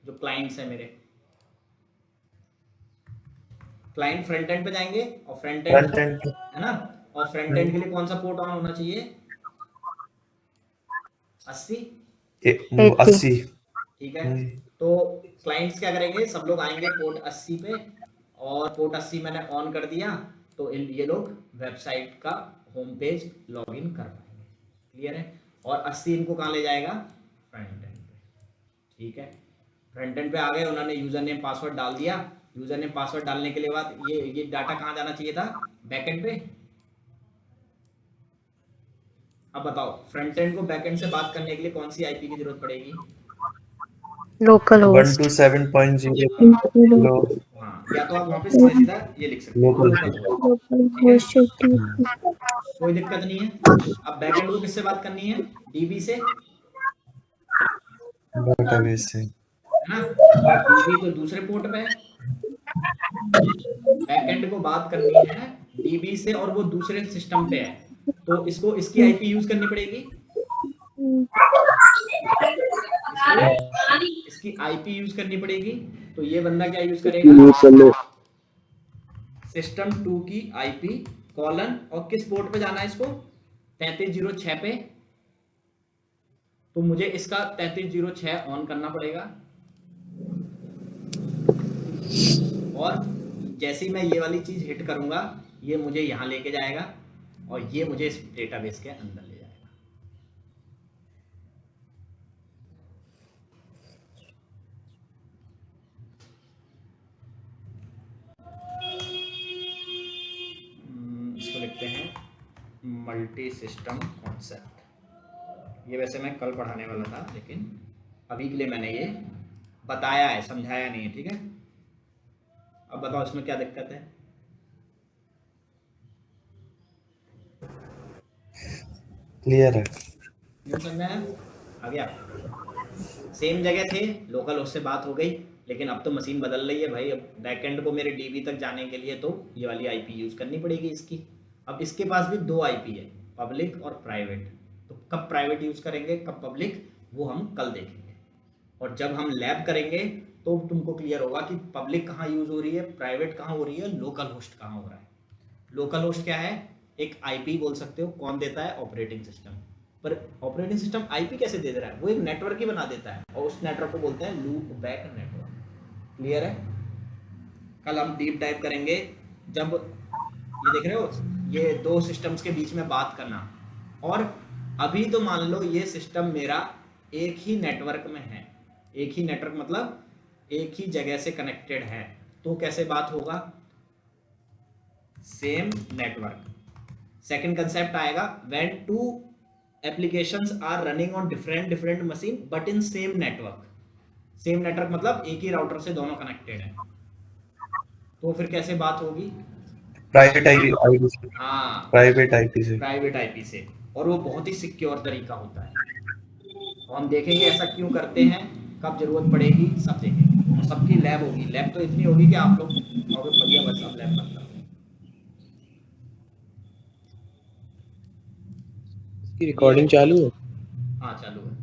जो क्लाइंट्स है मेरे, क्लाइंट फ्रंट एंड पे जाएंगे, और फ्रंट एंड है ना, और फ्रंट एंड के लिए कौन सा पोर्ट ऑन होना चाहिए? 80, 80। ठीक है। तो क्लाइंट्स क्या करेंगे? सब लोग आएंगे पोर्ट 80 पे, और पोर्ट 80 मैंने ऑन कर दिया तो ये लोग वेबसाइट का होम पेज लॉग इन कर पाएंगे। क्लियर है? और 80 इनको कहाँ ले जाएगा? फ्रंट एंड पे, ठीक है। फ्रंट एंड पे आ गए, उन्होंने यूजर नेम पासवर्ड डाल दिया। यूजर नेम पासवर्ड डालने के लिए बाद ये डाटा कहाँ जाना चाहिए था? बैक एंड पे। अब बताओ, फ्रंट एंड को बैक एंड से बात करने के लिए कौन सी आईपी की जरूरत पड़ेगी? Local host 127.0। हाँ, या तो आप वहाँ पे सीधा सीधा ये लिख सकते हो Local कोई दिक्कत नहीं है। अब बैक एंड को किससे बात करनी है? डीबी से, डेटाबेस से, है ना। डीबी तो दूसरे पोर्ट पे है, बैक एंड को बात करनी है डीबी से, और वो दूसरे सिस्टम पे है, तो इसको इसकी आईपी यूज करनी पड़ेगी। इसकी आईपी यूज करनी पड़ेगी। तो ये बंदा क्या यूज करेगा? सिस्टम 2 की आईपी कॉलन, और किस पोर्ट पे जाना है इसको? 3306 पे। तो मुझे इसका 3306 ऑन करना पड़ेगा, और जैसे ही मैं ये वाली चीज हिट करूंगा, ये मुझे यहां लेके जाएगा, और ये मुझे इस डेटाबेस के अंदर ले जाएगा। इसको लिखते हैं मल्टी सिस्टम कॉन्सेप्ट। ये वैसे मैं कल पढ़ाने वाला था, लेकिन अभी के लिए मैंने ये बताया है, समझाया नहीं है, ठीक है। अब बताओ इसमें क्या दिक्कत है? क्लियर है। समझ में आया? आ गया? सेम जगह थे, लोकल होस्ट से बात हो गई, लेकिन अब तो मशीन बदल रही है भाई। अब बैकएंड को मेरे डीबी तक जाने के लिए तो ये वाली आईपी यूज करनी पड़ेगी इसकी। अब इसके पास भी 2 आईपी है, पब्लिक और प्राइवेट। तो कब प्राइवेट यूज करेंगे, कब पब्लिक, वो हम कल देखेंगे। और जब हम लैब करेंगे तो तुमको क्लियर होगा कि पब्लिक कहाँ यूज हो रही है, प्राइवेट कहाँ हो रही है, लोकल होस्ट कहाँ हो रहा है। लोकल होस्ट क्या है? एक आईपी बोल सकते हो। कौन देता है? Operating system. पर ऑपरेटिंग सिस्टम आईपी कैसे दे रहा है? वो एक नेटवर्क ही बना देता है, और उस नेटवर्क को बोलते हैं लूप बैक नेटवर्क। क्लियर है? कल हम डीप डाइव करेंगे, जब ये देख रहे हो, ये 2 सिस्टम्स के बीच में बात करना। और अभी तो मान लो ये सिस्टम मेरा एक ही नेटवर्क में है, एक ही नेटवर्क मतलब एक ही जगह से कनेक्टेड है, तो कैसे बात होगा? Same network. सेकंड कंसेप्ट आएगा when 2 applications are running on different machine but in same network। Same network मतलब एक ही राउटर से दोनों कनेक्टेड है, तो फिर कैसे बात होगी? प्राइवेट आईपी से। हाँ, प्राइवेट आईपी से। प्राइवेट आईपी से। और वो बहुत ही सिक्योर तरीका होता है, और हम देखेंगे ऐसा क्यों करते हैं, कब जरूरत पड़ेगी, सब देखेंगे। और सबकी लैब होगी, लैब तो इतनी होगी कि आप लोग कहोगे भैया बस अब लैब मत करो। रिकॉर्डिंग चालू है? हाँ चालू है।